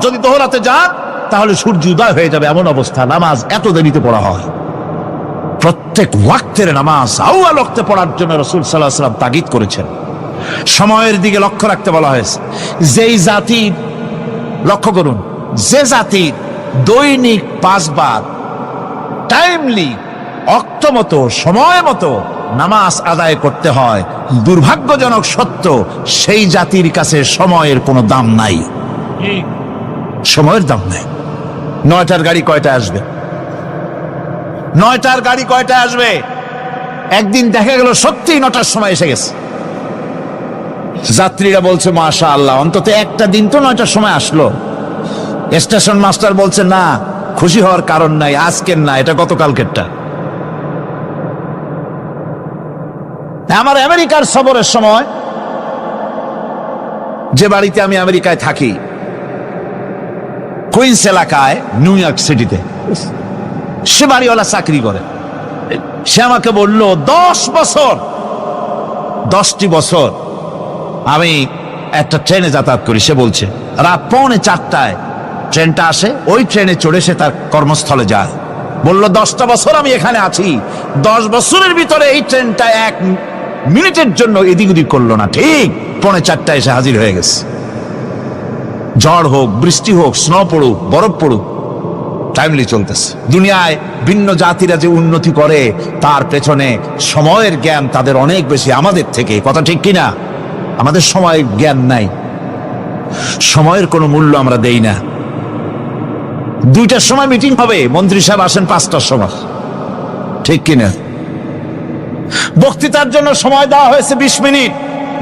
Speaker 1: যদি দোহরাতে যান, তাহলে সূর্য উদয় হয়ে যাবে, এমন অবস্থা। নামাজ এত দেরিতে পড়া হয়। প্রত্যেক ওয়াক্তের নামাজ আউয়াল ওয়াক্তে পড়ার জন্য রাসূল সাল্লাল্লাহু আলাইহি ওয়াসাল্লাম তাগিদ করেছেন। সময়ের দিকে লক্ষ্য রাখতে বলা হয়েছে। যেই জাতি, লক্ষ্য করুন, যে জাতি দৈনিক 5 বার টাইমলি, অক্ত মতো, সময় মতো নামাজ আদায় করতে হয়, দুর্ভাগ্যজনক সত্য, সেই জাতির কাছে সময়ের কোনো দাম নাই। সময়ের দাম নাই। 9টার গাড়ি কয়টা আসবে? 9টার গাড়ি কয়টায় আসবে? একদিন দেখা গেল সত্যি 9টার সময় এসে গেছে। যাত্রীরা বলছে মাশাআল্লাহ, অন্তত একটা দিন তো 9টার সময় আসলো। স্টেশন মাস্টার বলছে না, খুশি হওয়ার কারণ নাই, আজকের না, এটা গতকালকেরটা। আমার আমেরিকার সফরের সময়, যে বাড়িতে আমি আমেরিকায় থাকি, কুইন্স এলাকায়, নিউ ইয়র্ক সিটিতে, সে বাড়িওয়ালা চাকরি করে। সে আমাকে বলল, 10টি বছর আমি একটা ট্রেনে যাতায়াত করি। সে বলছে রাত 3:45 ট্রেনটা আসে, ওই ট্রেনে চড়ে সে তার কর্মস্থলে যায়। বলল 10টা বছর আমি এখানে আছি, 10 বছরের ভিতরে এই ট্রেনটা 1 মিনিটের জন্য এদিক ওদিক করলো না, ঠিক 3:45 এসে হাজির হয়ে গেছে। ঝড় হোক, বৃষ্টি হোক, স্নো পড়ুক, বরফ পড়ুক, টাইমলি চলতেছে। দুনিয়ায় ভিন্ন জাতিরা যে উন্নতি করে তার পেছনে সময়ের জ্ঞান তাদের অনেক বেশি আমাদের থেকে, কথা ঠিক কিনা? আমাদের সময়ের জ্ঞান নাই, সময়ের কোনো মূল্য আমরা দেই না। 2টার সময় মিটিং হবে, মন্ত্রী সাহেব আসেন 5টার সময়, ঠিক কিনা? বক্তৃতার জন্য সময় দেওয়া হয়েছে 20 মিনিট,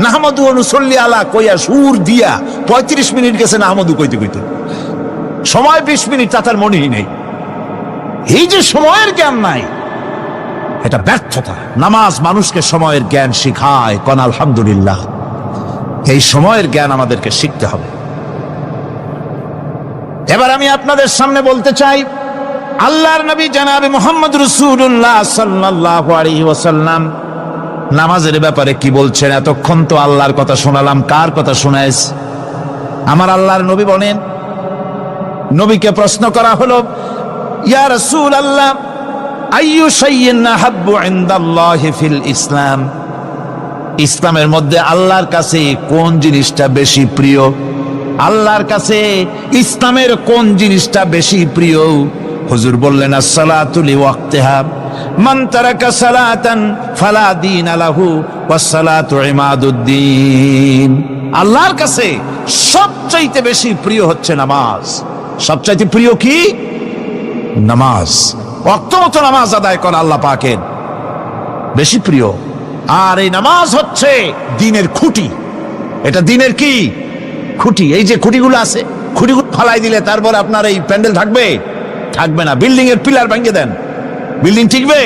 Speaker 1: নাহমাদু ওয়া নুসাল্লি আলা কইয়া সুর দিয়া 35 মিনিট গেছে নাহমাদু কইতে কইতে, সময় 20 মিনিট, তার মনেই নেই। এই যে সময়ের জ্ঞান নাই, এটা ব্যর্থতা। নামাজ মানুষকে সময়ের জ্ঞান শিখায়, কোন আলহামদুলিল্লাহ। এই সময়ের জ্ঞান আমাদেরকে শিখতে হবে। এবার আমি আপনাদের সামনে বলতে চাই, আল্লাহর নবী জনাবে মুহাম্মদ রাসূলুল্লাহ সাল্লাল্লাহু আলাইহি ওয়াসাল্লাম নামাজের ব্যাপারে কি বলছেন। এতক্ষণ তো আল্লাহর কথা শোনালাম, কার কথা শোনাইছে? আমার আল্লাহর নবী বলেন, নবীকে প্রশ্ন করা হলো, ইয়া রাসূলুল্লাহ আইয়ু শাইইন আহাব্বু ইনদাল্লাহি ফিল ইসলাম, ইসলামের মধ্যে আল্লাহর কাছে কোন জিনিসটা বেশি প্রিয়? আল্লাহর কাছে ইসলামের কোন জিনিসটা বেশি প্রিয়? হুজুর বললেন, as-salatu li waqtiha, মান তারাকা সালাতান ফালা দীন লাহু ওয়াস-সালাতু ইমাদুদ্দিন। আল্লাহর কাছে সবচাইতে বেশি প্রিয় হচ্ছে নামাজ। সবচাইতে প্রিয় কি? নামাজ। ওয়াক্ত মতো নামাজ আদায় করা আল্লাহ পাকের বেশি প্রিয়। আর এই নামাজ হচ্ছে দ্বীনের খুঁটি। এটা দ্বীনের কি? খুঁটি। এই যে খুঁটিগুলো আছে, খুঁটিগুলো ফালাই দিলে তারপর আপনার এই প্যান্ডেল থাকবে? থাকবে না। বিল্ডিং এর পিলার ভেঙে দেন, বিল্ডিং টিকবে?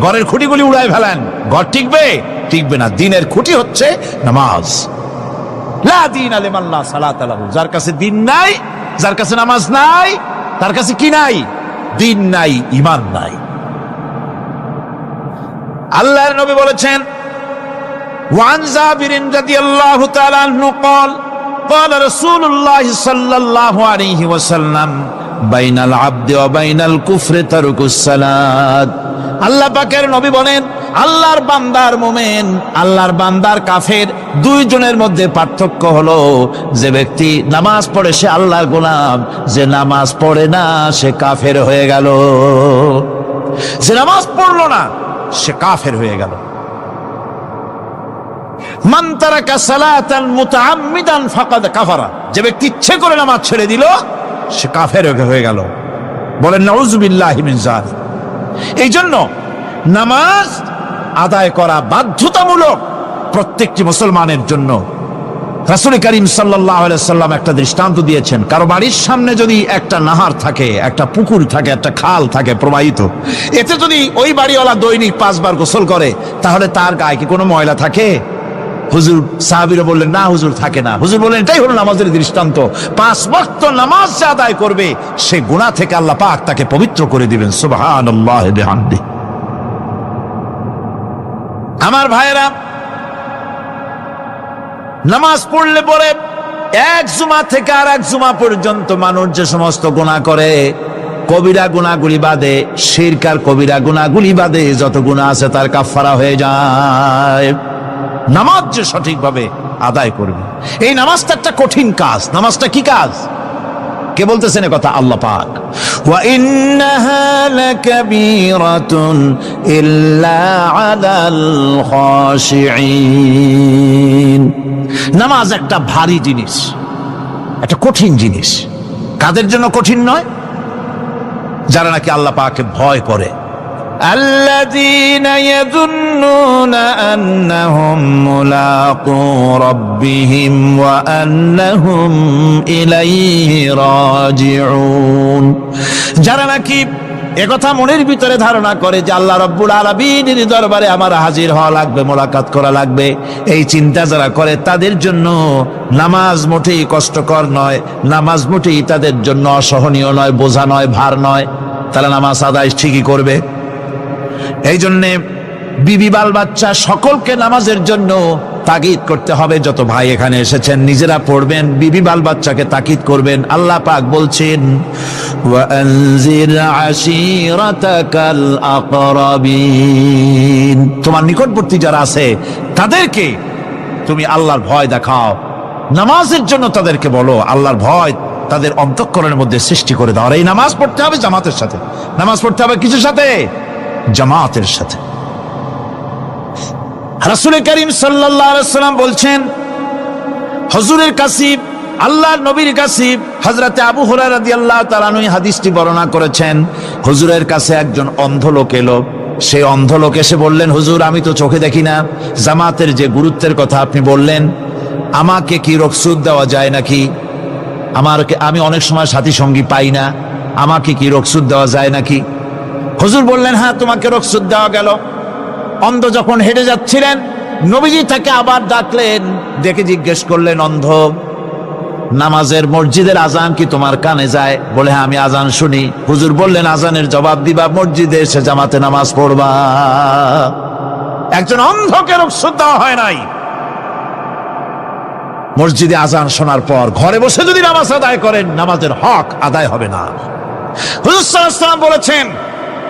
Speaker 1: ঘরের খুঁটিগুলি উড়ায় ফেলেন, ঘর টিকবে? টিকবে না। দ্বীনের খুঁটি হচ্ছে নামাজ। লা দীনা লিমান লা সালাতা লাহু, যার কাছে দ্বীন নাই, যার কাছে নামাজ নাই, তার কাছে কি নাই? দ্বীন নাই, ঈমান নাই। আল্লাহর নবী বলেছেন, ওয়ান জাবির রাদিয়াল্লাহু তাআলা আনহু قال قال رسول الله صلى الله عليه وسلم بين العبد وبين الكفر ترك الصلاة। আল্লাহ পাকের নবী বলেন, আল্লাহর বান্দার মুমিন, আল্লাহর বান্দার কাফের, দুইজনের মধ্যে পার্থক্য হলো, যে ব্যক্তি নামাজ পড়ে সে আল্লাহর গোলাম, যে নামাজ পড়ে না সে কাফের হয়ে গেল। যে নামাজ পড়লো না সে কাফের হয়ে গেল। মান তারাকা সালাতান মুতাআম্মিদান ফাকাদ কাফারা, যে ব্যক্তি ইচ্ছে করে নামাজ ছেড়ে দিল সে কাফের হয়ে গেল। বলেন নাউযুবিল্লাহি মিন যালিক। এই জন্য নামাজ আদায় করা বাধ্যতামূলক প্রত্যেকটি মুসলমানের জন্য। রাসূল করিম সাল্লাল্লাহু আলাইহি ওয়াসাল্লাম একটা দৃষ্টান্ত দিয়েছেন, কারো বাড়ির সামনে যদি একটা নাহার থাকে, একটা পুকুর থাকে, একটা খাল থাকে প্রবাহিত, এতে যদি ওই বাড়িওয়ালা দৈনিক 5 বার গোসল করে, তাহলে তার গায়ে কি কোনো ময়লা থাকে? হুজুর, সাহাবীরা বললেন, না হুজুর, থাকে না। হুজুর বললেন, এটাই হলো নামাজের দৃষ্টান্ত। 5 ওয়াক্ত নামাজ যে আদায় করবে সে গুনাহ থেকে আল্লাহ পাক তাকে পবিত্র করে দিবেন। সুবহানাল্লাহি বিহামদিহি। আমার ভাইরা, নামাজ পড়লে পরে এক জুমা থেকে আর এক জুমা পর্যন্ত মানুষ যে সমস্ত গুনাহ করে, কবিরা গুনাহগুলি বাদে, শিরক আর কবিরা গুনাহগুলি বাদে যত গুনাহ আছে তার কাফারা হয়ে যায়। নামাজ যে সঠিকভাবে আদায় করবে, এই নামাজটা একটা কঠিন কাজ। নামাজটা কি কাজ? কে বলতেছেন এ কথা? আল্লাহ পাক। ওয়া ইন্নাহা লাকাবীরাতুন ইল্লা আলাল খাশিঈন। নামাজ একটা ভারী জিনিস, একটা কঠিন জিনিস। কাদের জন্য কঠিন নয়? যারা নাকি আল্লাহ পাককে ভয় করে। الذين يظنون أنهم ملاقو ربهم وأنهم إليه راجعون। যারা নাকি একথা মনের ভিতরে ধারণা করে যে আল্লাহ রাব্বুল আলামিনের দরবারে আমার হাজির হওয়া লাগবে, মোলাকাত করা লাগবে, এই চিন্তা যারা করে তাদের জন্য নামাজ মোটেই কষ্টকর নয়, নামাজ মোটেই তাদের জন্য অসহনীয় নয়, বোঝা নয়, ভার নয়। তারা নামাজ আদায় ঠিকই করবে। এই জন্যে বিবি বাল বাচ্চা সকলকে নামাজের জন্য তাগিদ করতে হবে। যত ভাই এখানে এসেছেন নিজেরা পড়বেন, বিবি বাল বাচ্চাকে তাকিদ করবেন। আল্লাহ পাক বলছেন, ওয়া আনজির আশীরাতাকাল আকরাবিন, তোমার নিকটবর্তী যারা আছে তাদেরকে তুমি আল্লাহর ভয় দেখাও। নামাজের জন্য তাদেরকে বলো, আল্লাহর ভয় তাদের অন্তঃকরণের মধ্যে সৃষ্টি করে দাও। আর এই নামাজ পড়তে হবে জামাতের সাথে। নামাজ পড়তে হবে কিসের সাথে? জামাতের সাথে। রাসূল করিম সাল্লাল্লাহু আলাইহি ওয়াসাল্লাম বলছেন, হুজুরের কাছে, আল্লাহর নবীর কাছে, হযরতে আবু হুরায়রা রাদিয়াল্লাহু তাআলা আনহু হাদিসটি বর্ণনা করেছেন। হুজুরের কাছে একজন অন্ধ লোক এলো। সেই অন্ধ লোক এসে বললেন, হুজুর আমি তো চোখে দেখি না, জামাতের যে গুরুত্বের কথা আপনি বললেন, আমাকে কি রুখসত দেওয়া যায় নাকি? আমি অনেক সময় সাথী সঙ্গী পাই না, আমাকে কি রুখসত দেওয়া যায় নাকি? হুজুর বললেন, হ্যাঁ তোমাকে রুখসত দেওয়া গেল। অন্ধ যখন হেঁটে যাচ্ছিলেন, নবীজি তাকে আবার ডাকলেন, ডেকে জিজ্ঞেস করলেন, অন্ধ নামাজের মসজিদের আজান কি তোমার কানে যায়? বলে, হ্যাঁ আমি আজান শুনি। হুজুর বললেন, আজানের জবাব দিবা, মসজিদে এসে জামাতে নামাজ পড়বা। একজন অন্ধকে রুখসত দেওয়া হয় নাই। মসজিদে আজান শোনার পর ঘরে বসে যদি নামাজ আদায় করেন, নামাজের হক আদায় হবে না। হুজুর সাল্লাল্লাহু আলাইহি ওয়াসাল্লাম বলেছেন,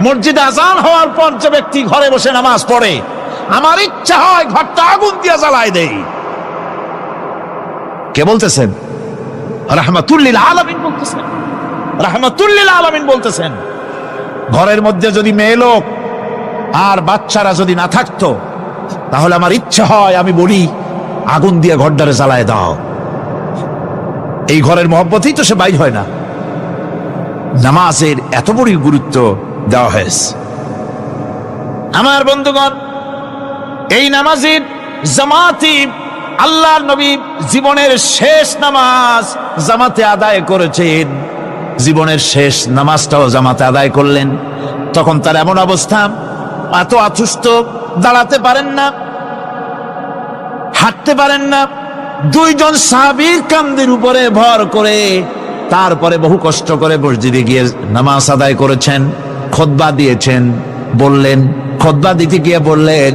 Speaker 1: মসজিদে আজান হওয়ার পর যে ব্যক্তি ঘরে বসে নামাজ পড়ে, আমার ইচ্ছা হয় ঘরটা আগুন দিয়ে জ্বালায় দেই। কে বলতেছেন? রাহমাতুল লিল আলামিন বলতেছেন। রাহমাতুল লিল আলামিন বলতেছেন, ঘরের মধ্যে যদি মেয়ে লোক আর বাচ্চারা যদি না থাকতো, তাহলে আমার ইচ্ছা হয় আমি বলি আগুন দিয়ে ঘরটারে জ্বালায় দাও। এই ঘরের মহব্বতেই তো সে বাইর হয় না। নামাজের এত বড় গুরুত্ব দেওয়া হয়েছে। আমার বন্ধুগণ, এই নামাজের জামাতি আল্লাহর নবী জীবনের শেষ নামাজ জামাতে আদায় করেছেন। জীবনের শেষ নামাজটাও জামাতে আদায় করলেন। তখন তার এমন অবস্থা, এত অসুস্থ, দাঁড়াতে পারেন না, হাঁটতে পারেন না। দুইজন সাহাবীর কাঁধের উপরে ভর করে তারপরে বহু কষ্ট করে মসজিদে গিয়ে নামাজ আদায় করেছেন। খুতবা দিয়েছেন। বললেন, খুতবা দিতে গিয়ে বললেন,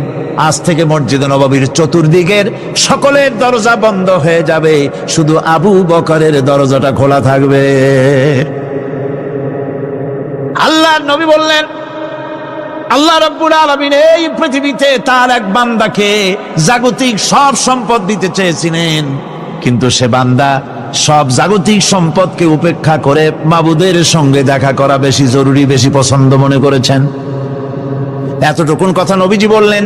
Speaker 1: আজ থেকে মসজিদ নববীর চতুর্দিকের সকলের দরজা বন্ধ হয়ে যাবে, শুধু আবু বকরের দরজাটা খোলা থাকবে। আল্লাহর নবী বললেন, আল্লাহ রাব্বুল আলামিন এই পৃথিবীতে তার এক বান্দাকে জাগতিক সব সম্পদ দিতে চেয়েছিলেন, কিন্তু সে বান্দা সব জাগতিক সম্পদকে উপেক্ষা করে মাবুদের সঙ্গে দেখা করা বেশি জরুরি, বেশি পছন্দ মনে করেছেন। এতটুকুন কথা নবীজি বললেন,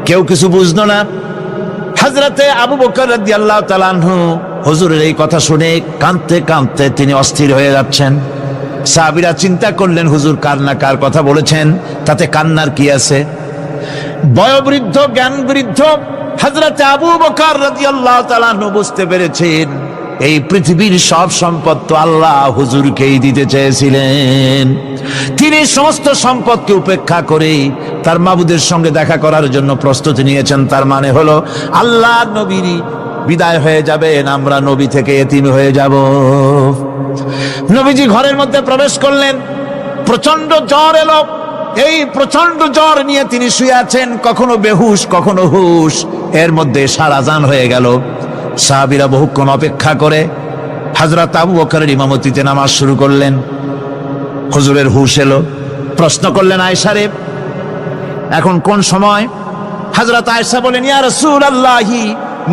Speaker 1: কেউ কিছু বুঝলো না। হযরতে আবু বকর রাদিয়াল্লাহু তাআলা আনহু হুজুরের এই কথা শুনে কাঁদতে কাঁদতে তিনি অস্থির হয়ে যাচ্ছেন। সাহাবীরা চিন্তা করলেন, হুজুর কার না কার কথা বলেছেন, তাতে কান্নার কি আছে? বয়োবৃদ্ধ, জ্ঞান বৃদ্ধ হযরতে আবু বকর রাদিয়াল্লাহু তাআলা আনহু বুঝতে পেরেছেন, এই পৃথিবীর সব সম্পদ তো আল্লাহ হুজুরকেই দিতে চেয়েছিলেন। তিনি সমস্ত সম্পদকে উপেক্ষা করে তার মাবুদের সঙ্গে দেখা করার জন্য প্রস্তুতি নিয়েছেন। তার মানে হলো আল্লাহ নবীর বিদায় হয়ে যাবেন, আমরা নবী থেকে এতিম হয়ে যাব। নবীজি ঘরের মধ্যে প্রবেশ করলেন। প্রচন্ড জ্বর এলো। এই প্রচন্ড জ্বর নিয়ে তিনি শুয়ে আছেন, কখনো বেহুশ কখনো হুশ। এর মধ্যে সারা জান হয়ে গেল। সাহাবীরা বহুক্ষণ অপেক্ষা করে হযরত আবু বকরের ইমামতিতে নামাজ শুরু করলেন। হুজুরের হুশ এলো। প্রশ্ন করলেন, আয়েশা রে, এখন কোন সময়? হযরত আয়েশা বলেন, ইয়া রাসূলুল্লাহি,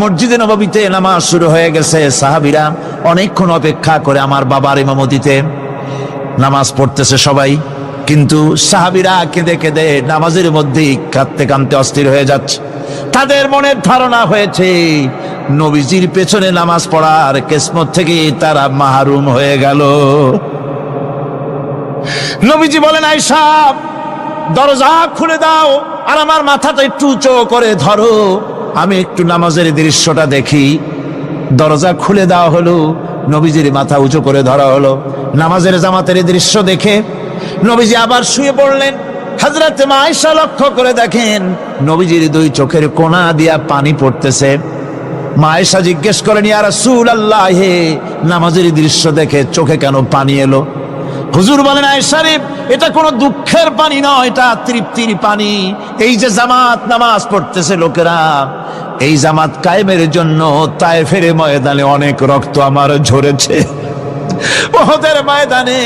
Speaker 1: মসজিদে নববীতে নামাজ শুরু হয়ে গেছে। সাহাবীরা অনেকক্ষণ অপেক্ষা করে আমার বাবার ইমামতিতে নামাজ পড়তেছে সবাই, কিন্তু সাহাবীরা কেঁদে কেঁদে নামাজের মধ্যেই কাঁদতে কাঁদতে অস্থির হয়ে যাচ্ছে। তাদের মনের ধারণা হয়েছে নবীজির পেছনে নামাজ পড়ার কিসমত থেকে তারা মাহরুম হয়ে গেল। নবীজি বলেন, আয়েশা দরজা খুলে দাও আর আমার মাথাটা একটু উঁচু করে ধরো, আমি একটু নামাজের দৃশ্যটা দেখি। দরজা খুলে দেওয়া হলো, নবীজির মাথা উঁচু করে ধরা হলো। নামাজের জামাতের দৃশ্য দেখে নবীজি আবার শুয়ে পড়লেন। হযরত আয়েশা লক্ষ্য করে দেখেন নবীজির দুই চোখের কোণা দিয়া পানি পড়তেছে। মা আয়েশা জিজ্ঞেস করেন, ইয়া রাসূলুল্লাহ, হে নামাজের দৃশ্য দেখে চোখে কেন পানি এলো? হুজুর বলেন, আয়েশা রে, এটা কোনো দুঃখের পানি নয়, এটা তৃপ্তির পানি। এই যে জামাত নামাজ পড়তেছে লোকেরা, এই জামাত কায়েমের জন্য তায়েফের ময়দানে অনেক রক্ত আমার ঝরেছে। উহুদের ময়দানে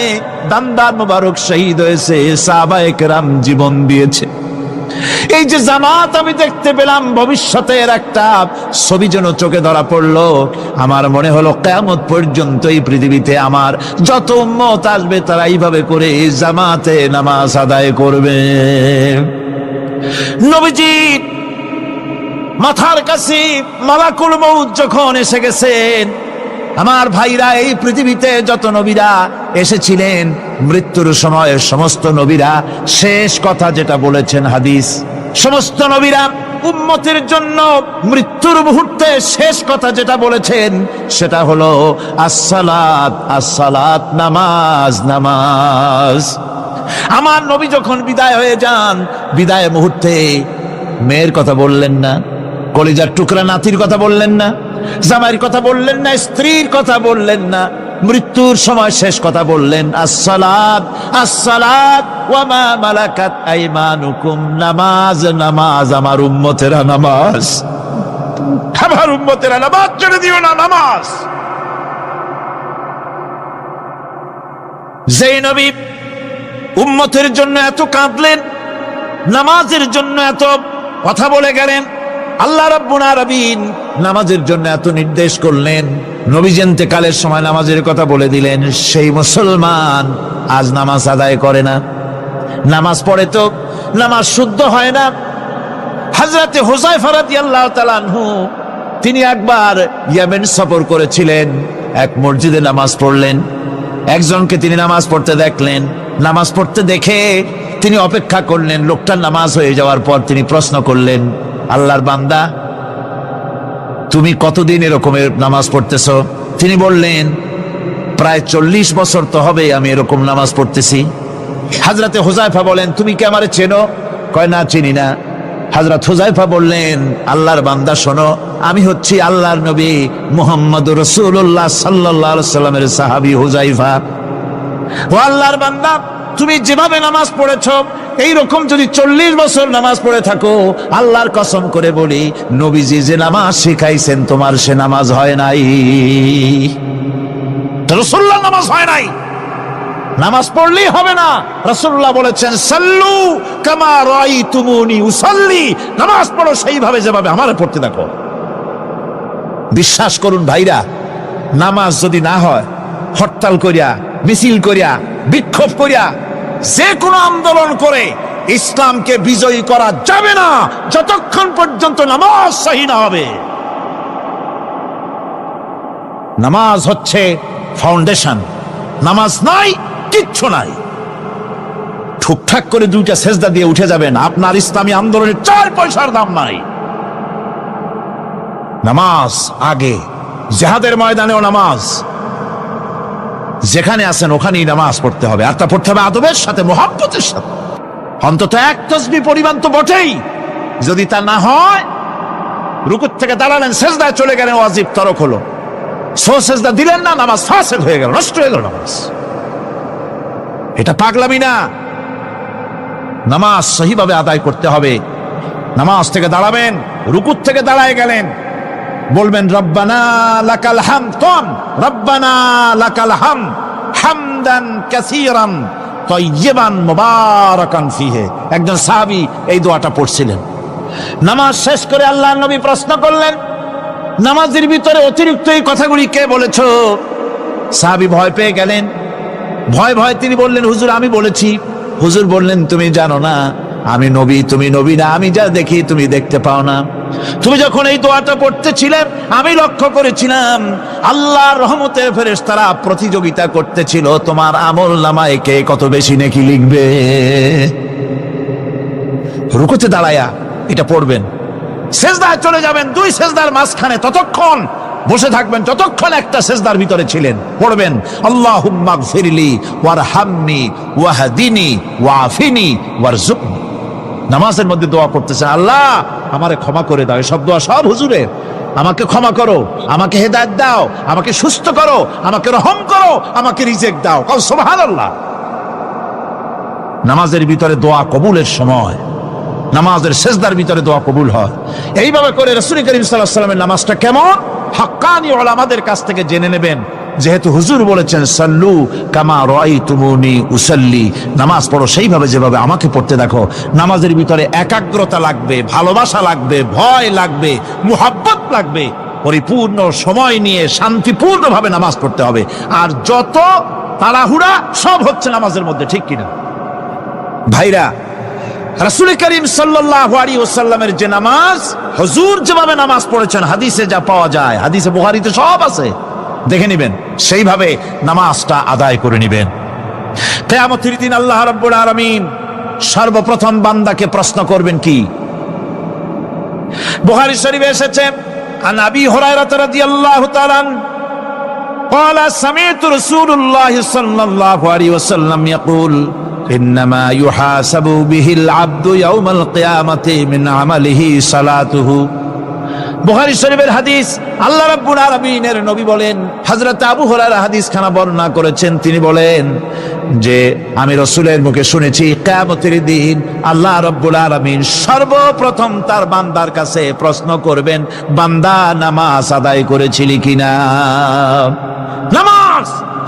Speaker 1: দান্দান মুবারক শহীদ হয়েছে, সাহাবায়ে কেরাম জীবন দিয়েছে। এই যে জামাত আমি দেখতে পেলাম, ভবিষ্যতের একটা ছবি যেন চোখে ধরা পড়লো। আমার মনে হলো কিয়ামত পর্যন্ত এই পৃথিবীতে আমার যত উম্মত আসবে তারা এইভাবে করে জামাতে নামাজ আদায় করবে। নবীজি মাথার কাছে মালাকুল মউত যখন এসে গেছেন, আমার ভাইরা, এই পৃথিবীতে যত নবীরা এসেছিলেন মৃত্যুর সময় সমস্ত নবীরা শেষ কথা যেটা বলেছেন, হাদিস, সমস্ত নবীরা উম্মতের জন্য মৃত্যুর মুহূর্তে শেষ কথা যেটা বলেছেন সেটা হলো আসসালাত, আসসালাত, নামাজ, নামাজ। আমার নবী যখন বিদায় হয়ে যান, বিদায় মুহূর্তে মেয়ের কথা বললেন না, কলিজার টুকরা নাতির কথা বললেন না, জামাইয়ের কথা বললেন না, স্ত্রীর কথা বললেন না, মৃত্যুর সময় শেষ কথা বললেন আসসালাত, আসসালাত ওয়া মা মালাকাত আইমানুকুম, নামাজ, নামাজ, আমার উম্মতেরা নামাজ, আমার উম্মতেরা নামাজ ছেড়ে দিও না, নামাজ। যেই নবী উম্মতের জন্য এত কাঁদলেন, নামাজের জন্য এত কথা বলে গেলেন, আল্লাহ রাব্বুল আলামিন নামাজের জন্য এত নির্দেশ করলেন, নবী ইন্তেকালের সময় নামাজের কথা বলে দিলেন, সেই মুসলমান আজ নামাজ আদায় করে না, নামাজ পড়ে তো নামাজ শুদ্ধ হয় না। হযরতে হুযায়ফা রাদিয়াল্লাহু তাআলা আনহু তিনি একবার ইয়েমেন সফর করেছিলেন, এক মসজিদে নামাজ পড়লেন, একজনকে তিনি নামাজ পড়তে দেখলেন, নামাজ পড়তে দেখে তিনি অপেক্ষা করলেন, লোকটার নামাজ হয়ে যাওয়ার পর তিনি প্রশ্ন করলেন, আল্লাহর বান্দা, তুমি কতদিন এরকমের নামাজ পড়তেছো? তিনি বললেন, প্রায় 40 বছর তো হবে আমি এরকম নামাজ পড়তেছি। হযরতে হুযায়ফা বলেন, তুমি কি আমারে চেনো? কয়, না, চিনি না। হযরত হুযায়ফা বললেন, আল্লাহর বান্দা শোনো, আমি হচ্ছি আল্লাহর নবী মুহাম্মদুর রাসূলুল্লাহ সাল্লাল্লাহু আলাইহি সাল্লামের সাহাবী হুযায়ফা। ও আল্লাহর বান্দা, তুমি যেভাবে নামাজ পড়েছো এইরকম যদি 40 বছর নামাজ পড়ে থাকো, আল্লাহর কসম করে বলি, নবীজি যে নামাজ শিখাইছেন তোমার সে নামাজ হয় নাই, রাসূলুল্লাহ নামাজ হয় নাই, নামাজ পড়লেই হবে না। রাসূলুল্লাহ বলেছেন, সাল্লু কামা রাআইতুমুনি উসাল্লি, নামাজ পড়ো সেইভাবে যেভাবে আমারে পড়তে দেখো। বিশ্বাস করুন ভাইরা, নামাজ যদি না হয়, হরতাল করিয়া, মিছিল করিয়া, বিক্ষোভ করিয়া, যে কোনো আন্দোলন করে ইসলামকে বিজয়ী করা যাবে না যতক্ষণ পর্যন্ত নামাজ সহি না হবে। নামাজ হচ্ছে ফাউন্ডেশন, নামাজ নাই কিচ্ছু নাই। ঠুকঠাক করে 2টা সেজদা দিয়ে উঠে যাবেন, আপনার ইসলামী আন্দোলনের 4 পয়সার দাম নাই। নামাজ আগে, জিহাদের ময়দানেও নামাজ, যেখানে আছেন ওখানেই নামাজ পড়তে হবে, আর তা পড়তে হবে আদবের সাথে, মুহাব্বতের সাথে, অন্তত 1 তাসবিহ পরিমাণ তো বটেই। যদি তা না হয়, রুকুর থেকে দাঁড়ালেন, সেজদায় চলে গেলেন, ওয়াজিব তরক হলো, সেজদা দিলেন না, নামাজ ফাসেদ হয়ে গেল, নষ্ট হয়ে গেল নামাজ। এটা পাগলামি না, নামাজ সহিভাবে আদায় করতে হবে। নামাজ থেকে দাঁড়াবেন, রুকুর থেকে দাঁড়ায় গেলেন, বলবেন রব্বানা লাকাল হামদ, রব্বানা লাকাল হামদ হামদান কাসীরান তাইয়িবান মুবারাকান ফিহি। একজন সাহাবী এই দোয়াটা পড়ছিলেন। নামাজ শেষ করে আল্লাহর নবী প্রশ্ন করলেন, নামাজের ভিতরে অতিরিক্ত এই কথাগুলি কে বলেছো? সাহাবী ভয় পেয়ে গেলেন, ভয় ভয় তিনি বললেন, হুজুর আমি বলেছি। হুজুর বললেন, তুমি জানো না আমি নবী, তুমি নবী না, আমি যা দেখি তুমি দেখতে পাও না। তুমি যখন এই দোয়াটা পড়তেছিলে আমি লক্ষ্য করেছিলাম আল্লাহর রহমতের ফেরেশতারা প্রতিযোগিতা করতেছিল তোমার আমল নামায় কে কত বেশি নেকি লিখবে। রুকুতে দাঁড়ায়া এটা পড়বেন, সেজদায় চলে যাবেন, 2 সেজদার মাঝখানে ততক্ষণ বসে থাকবেন যতক্ষণ একটা সেজদার ভিতরে ছিলেন। পড়বেন আল্লাহুম্মা গফিরলি ওয়ারহামনি ওয়াহদিনি ওয়াআফিনি ওয়ারযুকনি। নামাজের মধ্যে দোয়া করতেছেন, আল্লাহ আমারে ক্ষমা করে দাও। এসব দোয়া সব হুজুরের। আমাকে ক্ষমা করো, আমাকে হেদায়েত দাও, আমাকে সুস্থ করো, আমাকে রহম করো, আমাকে রিজিক দাও। সুবহানাল্লাহ। নামাজের ভিতরে দোয়া কবুলের সময়, নামাজের সেজদার ভিতরে দোয়া কবুল হয়। এইভাবে করে রাসূল করিম সাল্লাল্লাহু আলাইহি ওয়াসাল্লামের নামাজটা কেমন, হাক্কানি উলামাদের কাছ থেকে জেনে নেবেন। যেহেতু হুজুর বলেছেন সাল্লু কামা রাআইতুমুনি উসাল্লি, নামাজ পড়ো সেইভাবে যেভাবে আমাকে পড়তে দেখো। নামাজের ভিতরে একাগ্রতা লাগবে, ভালোবাসা লাগবে, ভয় লাগবে, মুহাব্বত লাগবে, পরিপূর্ণ সময় নিয়ে শান্তিপূর্ণভাবে নামাজ পড়তে হবে। আর যত তাড়াহুড়া সব হচ্ছে নামাজের মধ্যে, ঠিক কিনা ভাইরা? রাসূল করিম সাল্লাল্লাহু আলাইহি ওয়াসাল্লামের যে নামাজ, হুজুর যেভাবে নামাজ পড়েছেন, হাদিসে যা পাওয়া যায়, হাদিসে বুখারীতে সব আছে, দেখে নেবেন, সেইভাবে নামাজটা আদায় করে নেবেন। কিয়ামতের দিন আল্লাহ রাব্বুল আলামিন সর্বপ্রথম বান্দাকে প্রশ্ন করবেন কি? বুখারী শরীফে এসেছে, আন আবি হুরায়রা রাদিয়াল্লাহু তাআলা قال سمعت رسول الله صلى الله عليه وسلم يقول إنما يحاسب به العبد يوم القيامة من عمله صلاته। বুখারী শরীফের হাদিস, আল্লাহ রাব্বুল আলামিনের নবী বলেন, হযরত আবু হুরায়রা হাদিস খানা বর্ণনা করেছেন, তিনি বলেন যে আমি রাসূলের মুখে শুনেছি কিয়ামতের দিন আল্লাহ রাব্বুল আলামিন সর্বপ্রথম তার বান্দার কাছে প্রশ্ন করবেন, বান্দা নামাজ আদায় করেছিলি কিনা? নামাজ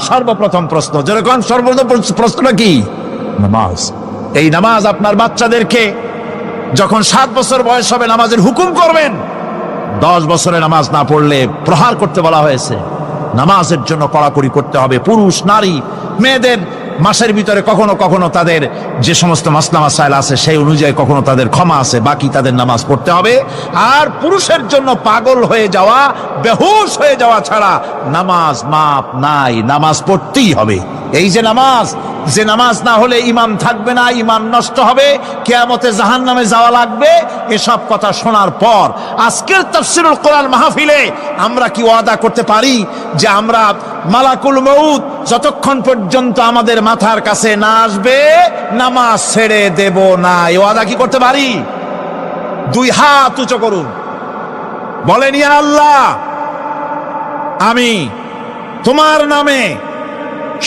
Speaker 1: সর্বপ্রথম প্রশ্ন। যেরকম সর্বপ্রথম প্রশ্নটা কি? নামাজ। এই নামাজ আপনার বাচ্চাদেরকে যখন 7 বছর বয়স হবে নামাজের হুকুম করবেন। 10 বছরে নামাজ না পড়লে প্রহার করতে বলা হয়েছে। নামাজের জন্য কড়াকড়ি করতে হবে। পুরুষ নারী মেয়েদের মাসের ভিতরে কখনো কখনো তাদের যে সমস্ত মাসলা মাসাইল আছে সেই অনুযায়ী কখনো তাদের ক্ষমা আছে, বাকি তাদের নামাজ পড়তে হবে। আর পুরুষের জন্য পাগল হয়ে যাওয়া, বেহুশ হয়ে যাওয়া ছাড়া নামাজ মাপ নাই, নামাজ পড়তেই হবে। এই যে নামাজ না হলে ঈমান থাকবে না, ঈমান নষ্ট হবে, কিয়ামতে জাহান্নামে যাওয়া লাগবে। এসব কথা শোনার পর আজকের তাফসীরুল কোরআন মাহফিলে আমরা কি ওয়াদা করতে পারি যে আমরা মালাকুল মউত যতক্ষণ পর্যন্ত আমাদের মাথার কাছে না আসবে নামাজ ছেড়ে দেব না? এই ওয়াদা কি করতে পারি? 2 হাত উঁচু করুন, বলেন ইয়া আল্লাহ, আমি তোমার নামে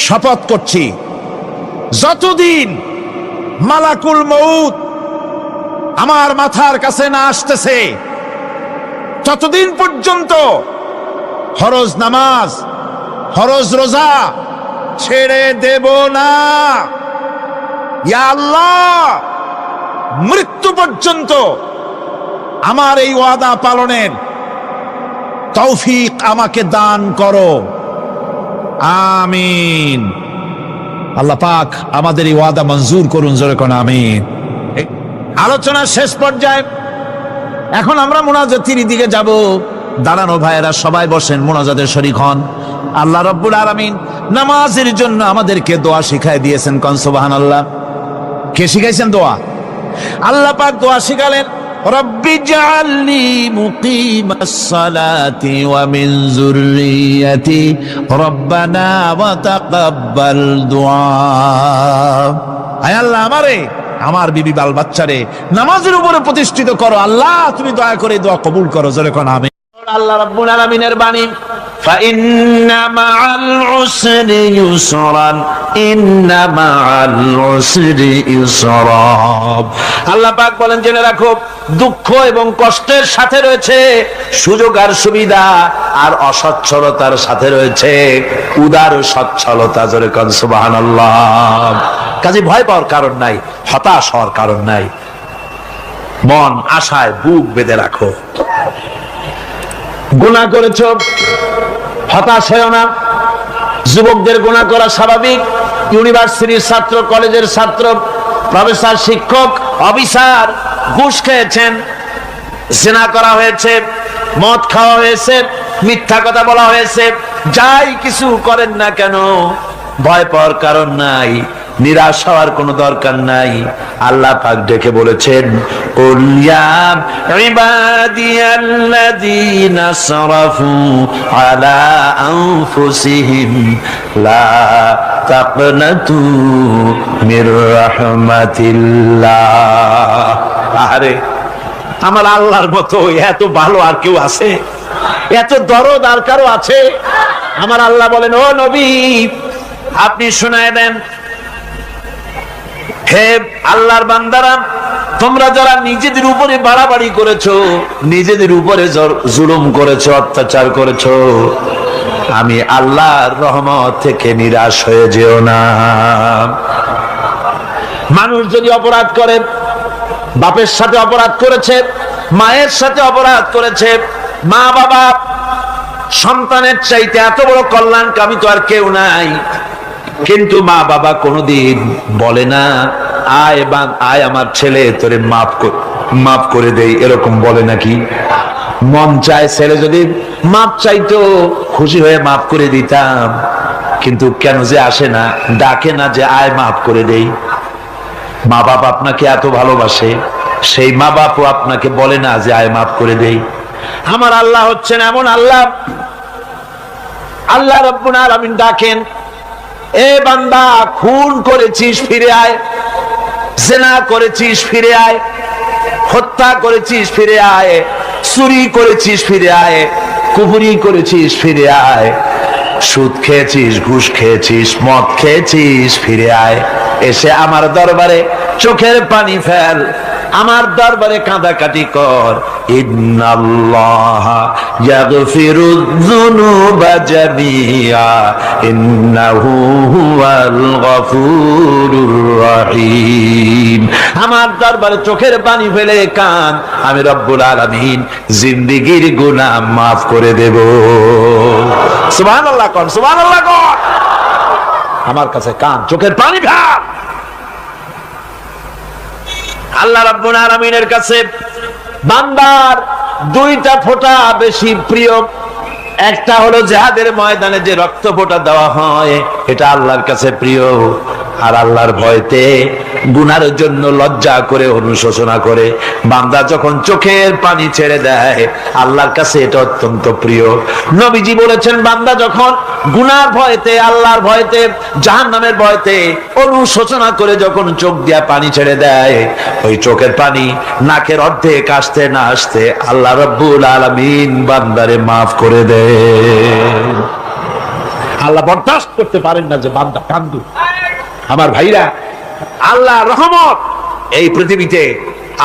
Speaker 1: শপথ করছি, যতদিন মালাকুল মউত আমার মাথার কাছে না আসতেছে ততদিন পর্যন্ত ফরজ নামাজ, ফরজ রোজা ছেড়ে দেব না। ইয়া আল্লাহ, মৃত্যু পর্যন্ত আমার এই ওয়াদা পালনের তৌফিক আমাকে দান করো, আমিন। আল্লাহ পাক আমাদের এই ওয়াদা মঞ্জুর করুন, জোরে কোন আমিন। আলোচনার শেষ পর্যায়ে এখন আমরা মুনাজাতের দিকে যাব। দাঁড়ানো ভাইয়েরা সবাই বসেন, মুনাজাতের শরীক হন। আল্লাহ রাব্বুল আলামিন নামাজের জন্য আমাদেরকে দোয়া শিখাই দিয়েছেন, কোন সুবহানাল্লাহ। কে শিখাইছেন দোয়া? আল্লাহ পাক দোয়া শিখালেন, রব্বি জাআলনি মুকিমাস সালাতি ওয়া মিন যুররিয়াতি রব্বানা ওয়া তাকাব্বাল দুআ। আয় আল্লাহ, আমারে আমার বিবি বাল বাচ্চারে নামাজের উপরে প্রতিষ্ঠিত করো। আল্লাহ, তুমি দয়া করে দোয়া কবুল করো, জোরে কোন আমিন। আল্লাহ রাব্বুল আলামিনের বাণী, ফাইন্না মাআল উসরি ইউসরান, ইন্না মাআল উসরি ইউসরা। আল্লাহ পাক বলেন, জেনে রাখো, দুঃখ এবং কষ্টের সাথে রয়েছে সুযোগ আর সুবিধা, আর অসচ্ছলতার সাথে রয়েছে উদার সচ্ছলতা, জোরে কোন সুবহানাল্লাহ। কাজে ভয় পাওয়ার কারণ নাই, হতাশ হওয়ার কারণ নাই। মন আশায় বুক বেঁধে রাখো। গুনাহ করেছ, হতাশ হয়েও না। যুবকদের গুনাহ করা স্বাভাবিক। ইউনিভার্সিটির ছাত্র, কলেজের ছাত্র, প্রফেসর, শিক্ষক, অফিসার ঘুষ খেয়েছেন, জিনা করা হয়েছে, মদ খাওয়া হয়েছে, মিথ্যা কথা বলা হয়েছে, যাই কিছু করেন না কেন ভয় পাওয়ার কারণ নাই, নিরাশ হওয়ার কোনো দরকার নাই। আল্লাহ পাক ডেকে বলেছেন, কুল ইয়া ইবাদিয়াল্লাযীনা আসরাফু আলা আনফুসিহিম লা তাকনাতু মির রাহমাতিল্লাহ। আরে আমার আল্লাহর মতো এত ভালো আর কেউ আছে? এত দরদ আর কারো আছে? আমার আল্লাহ বলেন, ও নবী, আপনি শুনায় দেন, হে আল্লাহর বান্দারা, তোমরা যারা নিজেদের উপরে বাড়াবাড়ি করেছো, নিজেদের উপরে জুলুম করেছো, অত্যাচার করেছো, আমি আল্লাহর রহমত থেকে নিরাশ হয়ে যেও না। মানুষ যদি অপরাধ করে, বাপের সাথে অপরাধ করেছে, মায়ের সাথে অপরাধ করেছে, মা বাবা সন্তানের চাইতে এত বড় কল্যাণকামী তো আর কেউ নাই, কিন্তু মা বাবা কোনোদিন বলে না আয় আমার ছেলে তোরে মাফ করে দেই, এরকম বলে নাকি? মন চায় ছেলে যদি মাপ চাইতো খুশি হয়ে মাফ করে দিতাম, কিন্তু কেন যে আসে না, ডাকে না যে আয় মাফ করে দেই। মা বাপ আপনাকে এত ভালোবাসে, সেই মা বাপও আপনাকে বলে না যে আয় মাফ করে দেই। আমার আল্লাহ হচ্ছেন এমন আল্লাহ, আল্লাহ রাব্বুল আলামিন ডাকেন, এ বান্দা খুন করেছিস ফিরে আয়, জিনা করেছিস ফিরে আয়, হত্যা করেছিস ফিরে আয়, চুরি করেছিস ফিরে আয়, কুফরি করেছিস ফিরে আয়, সুদ খেয়েছিস, ঘুষ খেয়েছিস, মদ খেয়েছিস ফিরে আয়, এসে আমার দরবারে চোখের পানি ফেল, আমার দরবারে কাঁদাকাটি কর। ইন্নাল্লাহা ইয়াগফিরুয যুনুবা জামিআ ইন্নাহু হুয়াল গফুরুর রহিম। আমার দরবারে চোখের পানি ফেলে কান, আমি রব্বুল আলামিন জিন্দেগীর গুনাহ মাফ করে দেব। সুবহানাল্লাহ কোন, সুবহানাল্লাহ কোন। আমার কাছে কান, চোখের পানি ফেল। আল্লাহ রাব্বুল আলামিনের কাছে বান্দার দুইটা ফোঁটা বেশি প্রিয়। একটা হলো জিহাদের ময়দানে যে রক্ত ফোঁটা দেওয়া হয়, এটা আল্লাহর কাছে প্রিয়। আর আল্লাহর ভয়তে গুনার জন্য লজ্জা করে অনুশোচনা করে বান্দা যখন চোখের পানি ছেড়ে দেয়, আল্লাহর কাছে এটা অত্যন্ত প্রিয়। নবীজি বলেছেন, বান্দা যখন গুনার ভয়তে, আল্লাহর ভয়তে, জাহান্নামের ভয়তে অনুশোচনা করে যখন চোখ দিয়া পানি ছেড়ে দেয়, ওই চোখের পানি নাকের অর্ধেক আসতে না আসতে আল্লাহ রাব্বুল আলামিন বান্দারে মাফ করে দেয়। আল্লাহ বরদাস্ত করতে পারেন না যে বান্দা কান্দু। আমার ভাইরা, আল্লাহ রহমত, এই পৃথিবীতে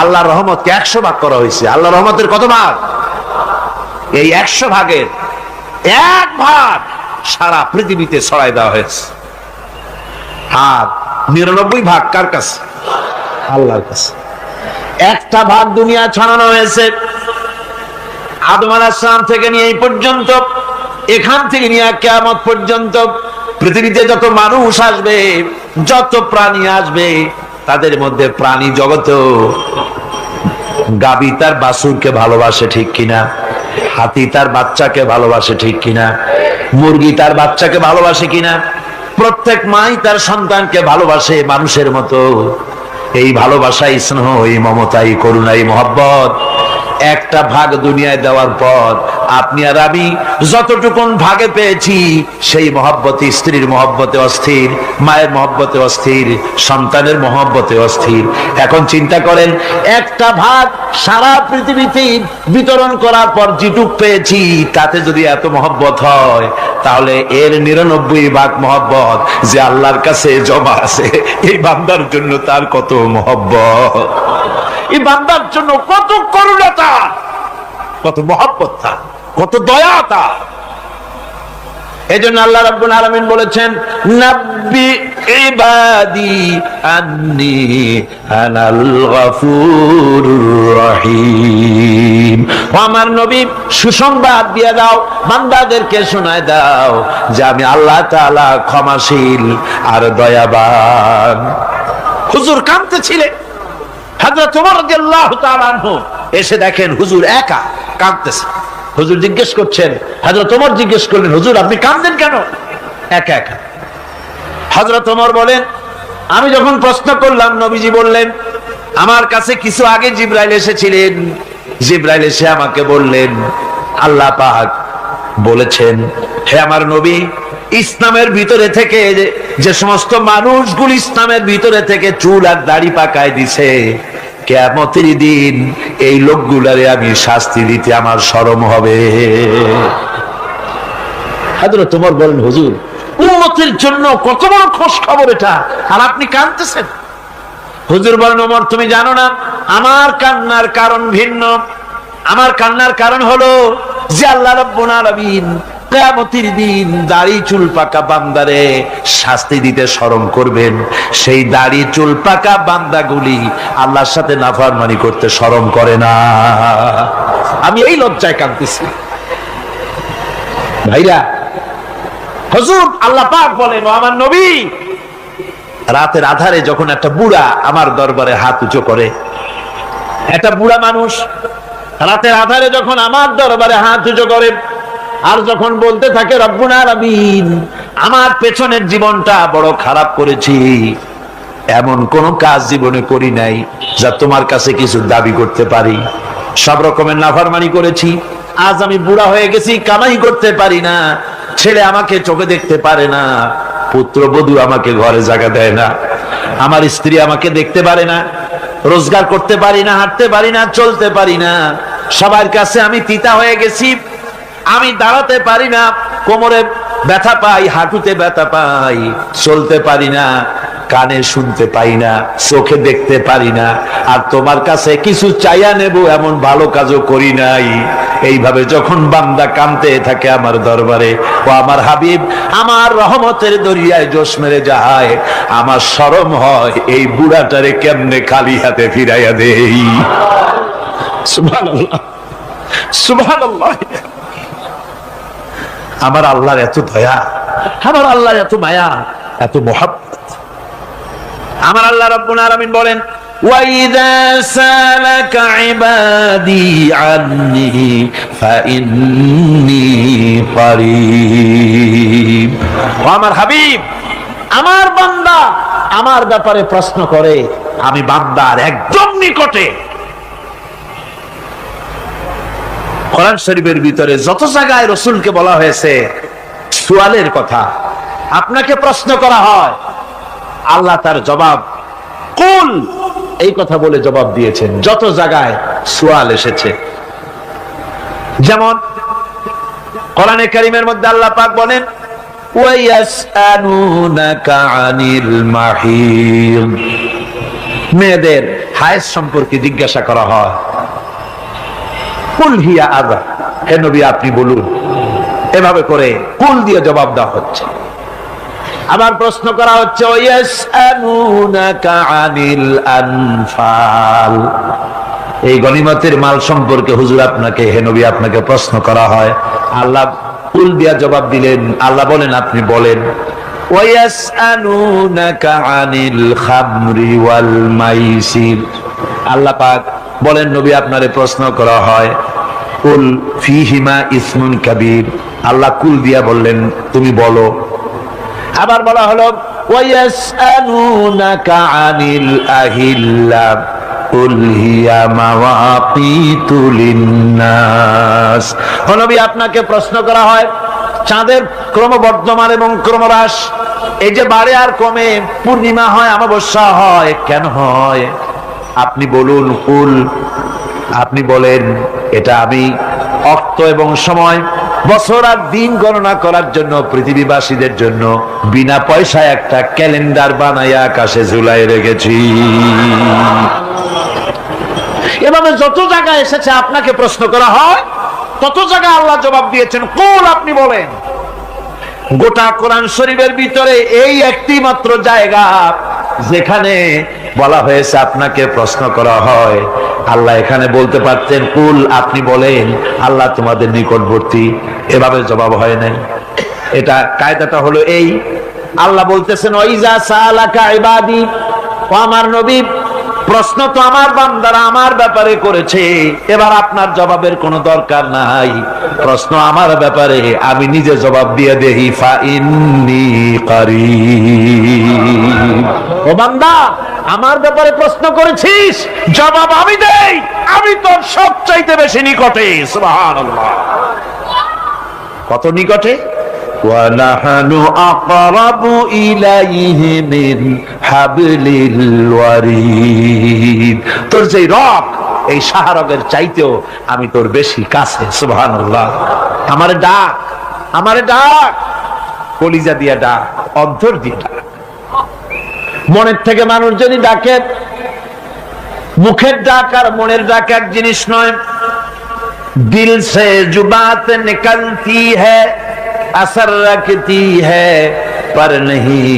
Speaker 1: আল্লাহর রহমতকে 100 ভাগ করা হয়েছে। আল্লাহ রহমতের কত ভাগ? এই 100 ভাগের 1 ভাগ সারা পৃথিবীতে ছড়াই দেওয়া হয়েছে। আর 99 ভাগ কার কাছে? আল্লাহর কাছে। একটা ভাগ দুনিয়া ছড়ানো হয়েছে আদম আলাইহিস সালাম থেকে নিয়ে এই পর্যন্ত, এখান থেকে নিয়ে কিয়ামত পর্যন্ত পৃথিবীতে যত মানুষ আসবে, যত প্রাণী আসবে, তাদের মধ্যে প্রাণী জগত গাবি তার বাছুরকে ভালোবাসে ঠিক কিনা, হাতি তার বাচ্চাকে ভালোবাসে ঠিক কিনা, মুরগি তার বাচ্চাকে ভালোবাসে কিনা, প্রত্যেক মাই তার সন্তানকে ভালোবাসে মানুষের মতো। এই ভালোবাসা, স্নেহ, এই মমতা, এই করুণা, এই মহব্বত একটা ভাগ দুনিয়ায় দেওয়ার পর আপনি আর আমি যতটুকুন ভাগে পেয়েছি, সেই মহব্বতে, স্ত্রীর মহব্বতে অস্থির, মায়ের মহব্বতে অস্থির, সন্তানের মহব্বতে অস্থির। এখন চিন্তা করেন, একটা ভাগ সারা পৃথিবীতে বিতরণ করার পর যেটুক পেয়েছি, তাতে যদি এত মহব্বত হয়, তাহলে এর 99 ভাগ মহব্বত যে আল্লাহর কাছে জমা আছে, এই বান্দার জন্য তার কত মহব্বত, এই বান্দার জন্য কত করুণতা, কত মহব্বত, কত দয়াতা। এজন্য আল্লাহ রাব্বুল আলামিন বলেছেন, নাব্বি ইবাদি আন্নী আনাল গফুরুর রহিম। আমার নবী সুসংবাদ দিয়ে দাও, বান্দাদেরকে শোনায় দাও যে আমি আল্লাহ তাআলা ক্ষমাশীল আর দয়াবান। হুজুর কাঁদতেছিলেন, হযরত ওমর রাদিয়াল্লাহু তাআলা আনহু এসে দেখেন হুজুর একা কাঁদতেছে। হুজুর জিজ্ঞেস করছেন, হযরত ওমর জিজ্ঞেস করলেন, হুজুর আপনি কাঁদেন কেন একা একা? হযরত ওমর বলেন, আমি যখন প্রশ্ন করলাম, নবীজি বললেন, আমার কাছে কিছু আগে জিবরাইল এসেছিলেন। জিবরাইল এসে আমাকে বললেন, আল্লাহ পাক বলেছেন, হে আমার নবী, ইসলামের ভিতরে থেকে যে সমস্ত মানুষগুলো ইসলামের ভিতরে থেকে চুল আর দাড়ি পাকায় দিছে, কিয়ামতের দিন এই লোকগুলারে আমি শাস্তি দিতে আমার শরম হবে। হযরত ওমর বলেন, হুজুর উম্মতের জন্য কত বড় খোঁজ খবর এটা, আর আপনি কাঁদতেছেন। হুজুর বলেন, ওমর তুমি জানো না, আমার কান্নার কারণ ভিন্ন। আমার কান্নার কারণ হলো যে আল্লাহ রাব্বুল আলামিন কিয়ামতের দিন দাড়ি চুল পাকা বান্দারে শাস্তি দিতে শরম করবেন, সেই দাড়ি চুল পাকা বান্দাগুলি আল্লাহর সাথে নাফরমানি করতে শরম করে না। আমি এই লজ্জায় কাঁদতেছি ভাইরা। হুজুর আল্লাহ পাক বলেন, ও আমার নবী, রাতের আধারে যখন একটা বুড়া আমার দরবারে হাত উঁচু করে, একটা বুড়া মানুষ রাতের আধারে যখন আমার দরবারে হাত উঁচু করে আর যখন বলতে থাকে রব্বুল আলামিন, আমার পেছনের জীবনটা বড় খারাপ করেছি, এমন কোন কাজ জীবনে করি নাই যা তোমার কাছে কিছু দাবি করতে পারি, সব রকমের নাফরমানি করেছি, আজ আমি বুড়া হয়ে গেছি, কামাই করতে পারি না, ছেলে আমাকে চোখে দেখতে পারে না, পুত্রবধূ আমাকে ঘরে জায়গা দেয় না, আমার স্ত্রী আমাকে দেখতে পারে না, রোজগার করতে পারি না, হাঁটতে পারি না, চলতে পারি না, সবার কাছে আমি তিতা হয়ে গেছি, আমি দাঁড়াতে পারি না, কোমরে ব্যথা পাই, হাঁটুতে ব্যথা পাই, চলতে পারি না, কানে শুনতে পাই না, চোখে দেখতে পারি না, আর তোমার কাছে কিছু চাইয়া নেব এমন ভালো কাজও করি নাই। এইভাবে যখন বান্দা কাঁদতে থাকে আমার দরবারে, ও আমার হাবিব আমার রহমতের দরিয়ায় জোশ মেরে যায়, আমার শরম হয় এই বুড়াটারে কেমনে খালি হাতে ফিরাইয়া দেই। সুবহানাল্লাহ, সুবহানাল্লাহ। আমার আল্লাহর এত দয়া, আমার আল্লাহর এত মায়া, এত মহব্বত। আমার আল্লাহ রাব্বুল আলামিন বলেন, وَإِذَا سَأَلَكَ عِبَادِي عَنِّي فَإِنِّي قَرِيبٌ। আমার হাবিব, আমার বান্দা আমার ব্যাপারে প্রশ্ন করে, আমি বান্দার একদম নিকটে। কোরআন শরীফের ভিতরে যত জায়গায় রাসূলকে বলা হয়েছে সুয়ালের কথা, আপনাকে প্রশ্ন করা হয়, আল্লাহ তার জবাব কুল এই কথা বলে জবাব দিয়েছেন। যত জায়গায় সুয়াল এসেছে, যেমন কোরআনে কারীমের মধ্যে আল্লাহ পাক বলেন, ওয়ায়াসআলুনাকা আনিল মাহিদ, মেয়েদের হায়েজ সম্পর্কে জিজ্ঞাসা করা হয়, কুল হিয়া আযা, হে নবী আপনি বলুন। এভাবে করে কুল দিয়ে জবাব দেওয়া হচ্ছে। আবার প্রশ্ন করা হচ্ছে, ওয়ায়াসআলুনাকা আনিল আনফাল, এই গনিমতের মাল সম্পর্কে হুজুর আপনাকে, হে নবী আপনাকে প্রশ্ন করা হয়। আল্লাহ কুল দিয়া জবাব দিলেন, আল্লাহ বলেন আপনি বলেন। ওয়ায়াসআলুনাকা আনিল খামরি ওয়াল মাইসির, আল্লাহ পাক বলেন নবী আপনারে প্রশ্ন করা হয়, কুল ফীহিমা ইসমুন কাবীর, আল্লাহ কুল দিয়া বললেন তুমি বলো। আবার বলা হলো, ওয়ায়াসআলুনাকা আনিল আহিল্লা কুল হিয়া মাওয়াকিতু লিন্নাস, ও নবী আপনাকে প্রশ্ন করা হয় চাঁদের ক্রমবর্ধমান এবং ক্রমহ্রাস, এই যে বাড়ে আর কমে, পূর্ণিমা হয় অমাবস্যা হয়, কেন হয় আপনি বলুন। কুল, আপনি বলেন এটা আমি অক্ত এবং সময়, বছর আর দিন গণনা করার জন্য পৃথিবীবাসীদের জন্য বিনা পয়সায় একটা ক্যালেন্ডার বানাইয়া আকাশে ঝুলাই রেখেছি। এভাবে যত জায়গায় এসেছে আপনাকে প্রশ্ন করা হয়, তত জায়গায় আল্লাহ জবাব দিয়েছেন কুল আপনি বলেন। গোটা কোরআন শরীফের ভিতরে এই একটি মাত্র জায়গা যেখানে বলা হয়েছে আপনাকে প্রশ্ন করা হয়, আল্লাহ এখানে বলতে পারতেন কুল আপনি বলেন, আল্লাহ তোমাদের নিকটবর্তী, এভাবে জবাব হয় নাই। এটা কায়দাটা হলো এই, আল্লাহ বলতেছেন ওয়াইজা সালাকা ইবাদি, ও আমার নবী প্রশ্ন তো আমার বান্দারা আমার ব্যাপারে করেছে, এবার আপনার জবাবের কোনো দরকার নাই, প্রশ্ন আমার ব্যাপারে আমি নিজে জবাব দিয়ে দেই, ফা ইন্নী কারীব। ও বান্দা আমার ব্যাপারে প্রশ্ন করেছিস, জবাব আমি দেই, আমি তোর সবচাইতে বেশি নিকটে। সুবহানাল্লাহ, কত নিকটে? وَنَحْنُ أَقْرَبُ إِلَيْهِ مِنْ حَبْلِ الْوَرِيدِ, তোর যে রগ এই শাহরগের চাইতেও আমি তোর বেশি কাছে। সুবহানাল্লাহ, আমারে ডাক, আমারে ডাক, কলিজা দিয়া ডাক, অন্তর দিয়ে ডাক। মনের থেকে মানুষ যদি ডাকে, মুখের ডাক আর মনের ডাক এক জিনিস নয়। দিল সে জুবাত নিকলতি হ্যায় असर रखती है पर नहीं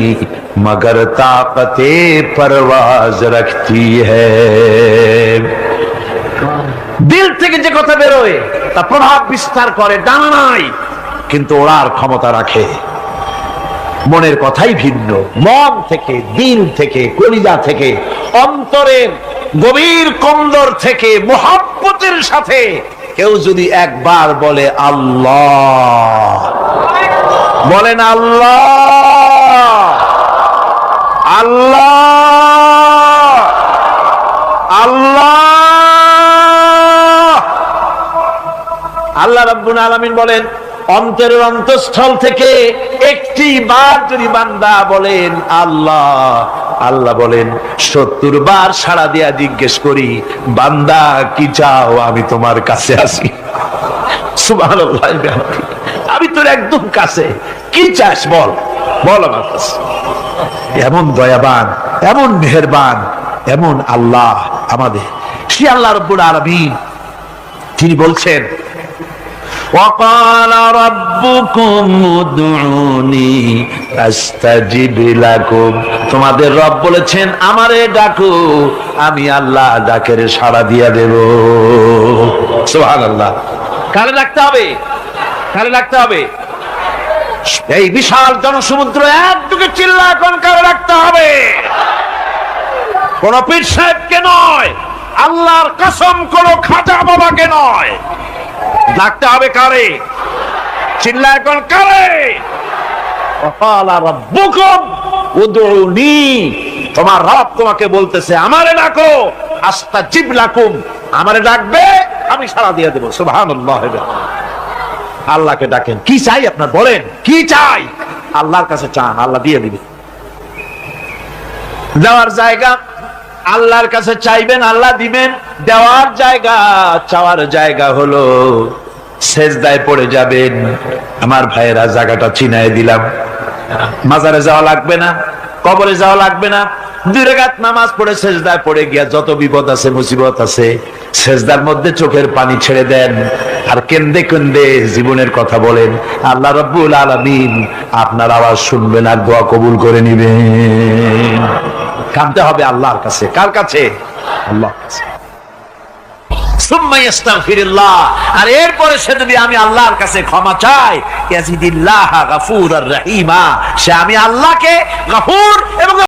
Speaker 1: मगर ताकते परवाज रखती है। দিল থেকে যে কথা বেরোয় তা প্রভাব বিস্তার করে, ডানা নাই কিন্তু ওড়ার ক্ষমতা রাখে। মনের কথাই ভিন্ন, মন থেকে, দিল থেকে, কলিজা থেকে, অন্তরের গভীর কন্দর থেকে মুহাব্বতের সাথে কেউ যদি একবার বলে আল্লাহ, বলেন আল্লাহ, আল্লাহ, আল্লাহ, আল্লাহ রাব্বুল আলামিন বলেন অন্তরের অন্তঃস্থল থেকে একটি বার যদি বান্দা বলেন আল্লাহ, আল্লাহ বলেন 70 বার সাড়া দিয়া জিজ্ঞেস করি বান্দা কি চাও, আমি তোমার কাছে আসি। সুবহানাল্লাহ, আমি তোর একদম কাছে, কি চাস বল, বল আমার কাছে। এমন দয়াবান, এমন মেহেরবান, এমন আল্লাহ আমাদের। সে আল্লাহ রাব্বুল আলামিন তিনি বলছেন وقال ربكم ادعوني استجب لكم, তোমাদের রব বলেছেন আমারে ডাকো, আমি আল্লাহ ডাকের সাড়া দিয়া দেব। সুবহানাল্লাহ। কারে ডাকতে হবে, কারে ডাকতে হবে? এই বিশাল জনসমুদ্র একদিকে চিল্লা কোন কারে ডাকতে হবে? কোন পীর সাহেবকে নয়, আল্লাহর কসম কোন খাজা বাবাকে নয়, ডাকতে হবে কারে? চিল্লায় কোন কারে? ওয়াকালা রাব্বুকুম উদউনি, তোমার রব তোমাকে বলতেছে আমারে ডাকো, আস্তাজিব লাকুম, আমারে ডাকবে আমি সাড়া দিয়ে দেব। সুবহানাল্লাহ। আল্লাহকে ডাকেন, কি চাই আপনার বলেন, কি চাই? আল্লাহর কাছে চান, আল্লাহ দিয়ে দিবে। দেওয়ার জায়গা আল্লাহর কাছে চাইবেন, আল্লাহ দিবেন। দেওয়ার জায়গা, চাওয়ার জায়গা হলো সেজদায় পড়ে যাবেন। আমার ভাইয়েরা জায়গাটা চিনায় দিলাম। মাজারে যাওয়া লাগবে না, কবরে যাওয়া লাগবে না, 2 রাকাত নামাজ পড়ে সেজদায় পড়ে গিয়া যত বিপদ আছে, মুসিবত আছে, সেজদার মধ্যে চোখের পানি ছেড়ে দেন আর কেন্দে কেন্দে জীবনের কথা বলেন। আল্লাহ রাব্বুল আলামিন আপনার আওয়াজ শুনবেন আর দোয়া কবুল করে নিবেন। কাঁদতে হবে আল্লাহর কাছে। কার কাছে? আল্লাহর কাছে। সুম্মা ইস্তাগফিরুল্লাহ, আর এরপরে সে যদি আমি আল্লাহর কাছে ক্ষমা চাই, ইয়াজিদিল্লাহ গাফুরার রহিমা, সে আমি আল্লাহকে গফুর এবং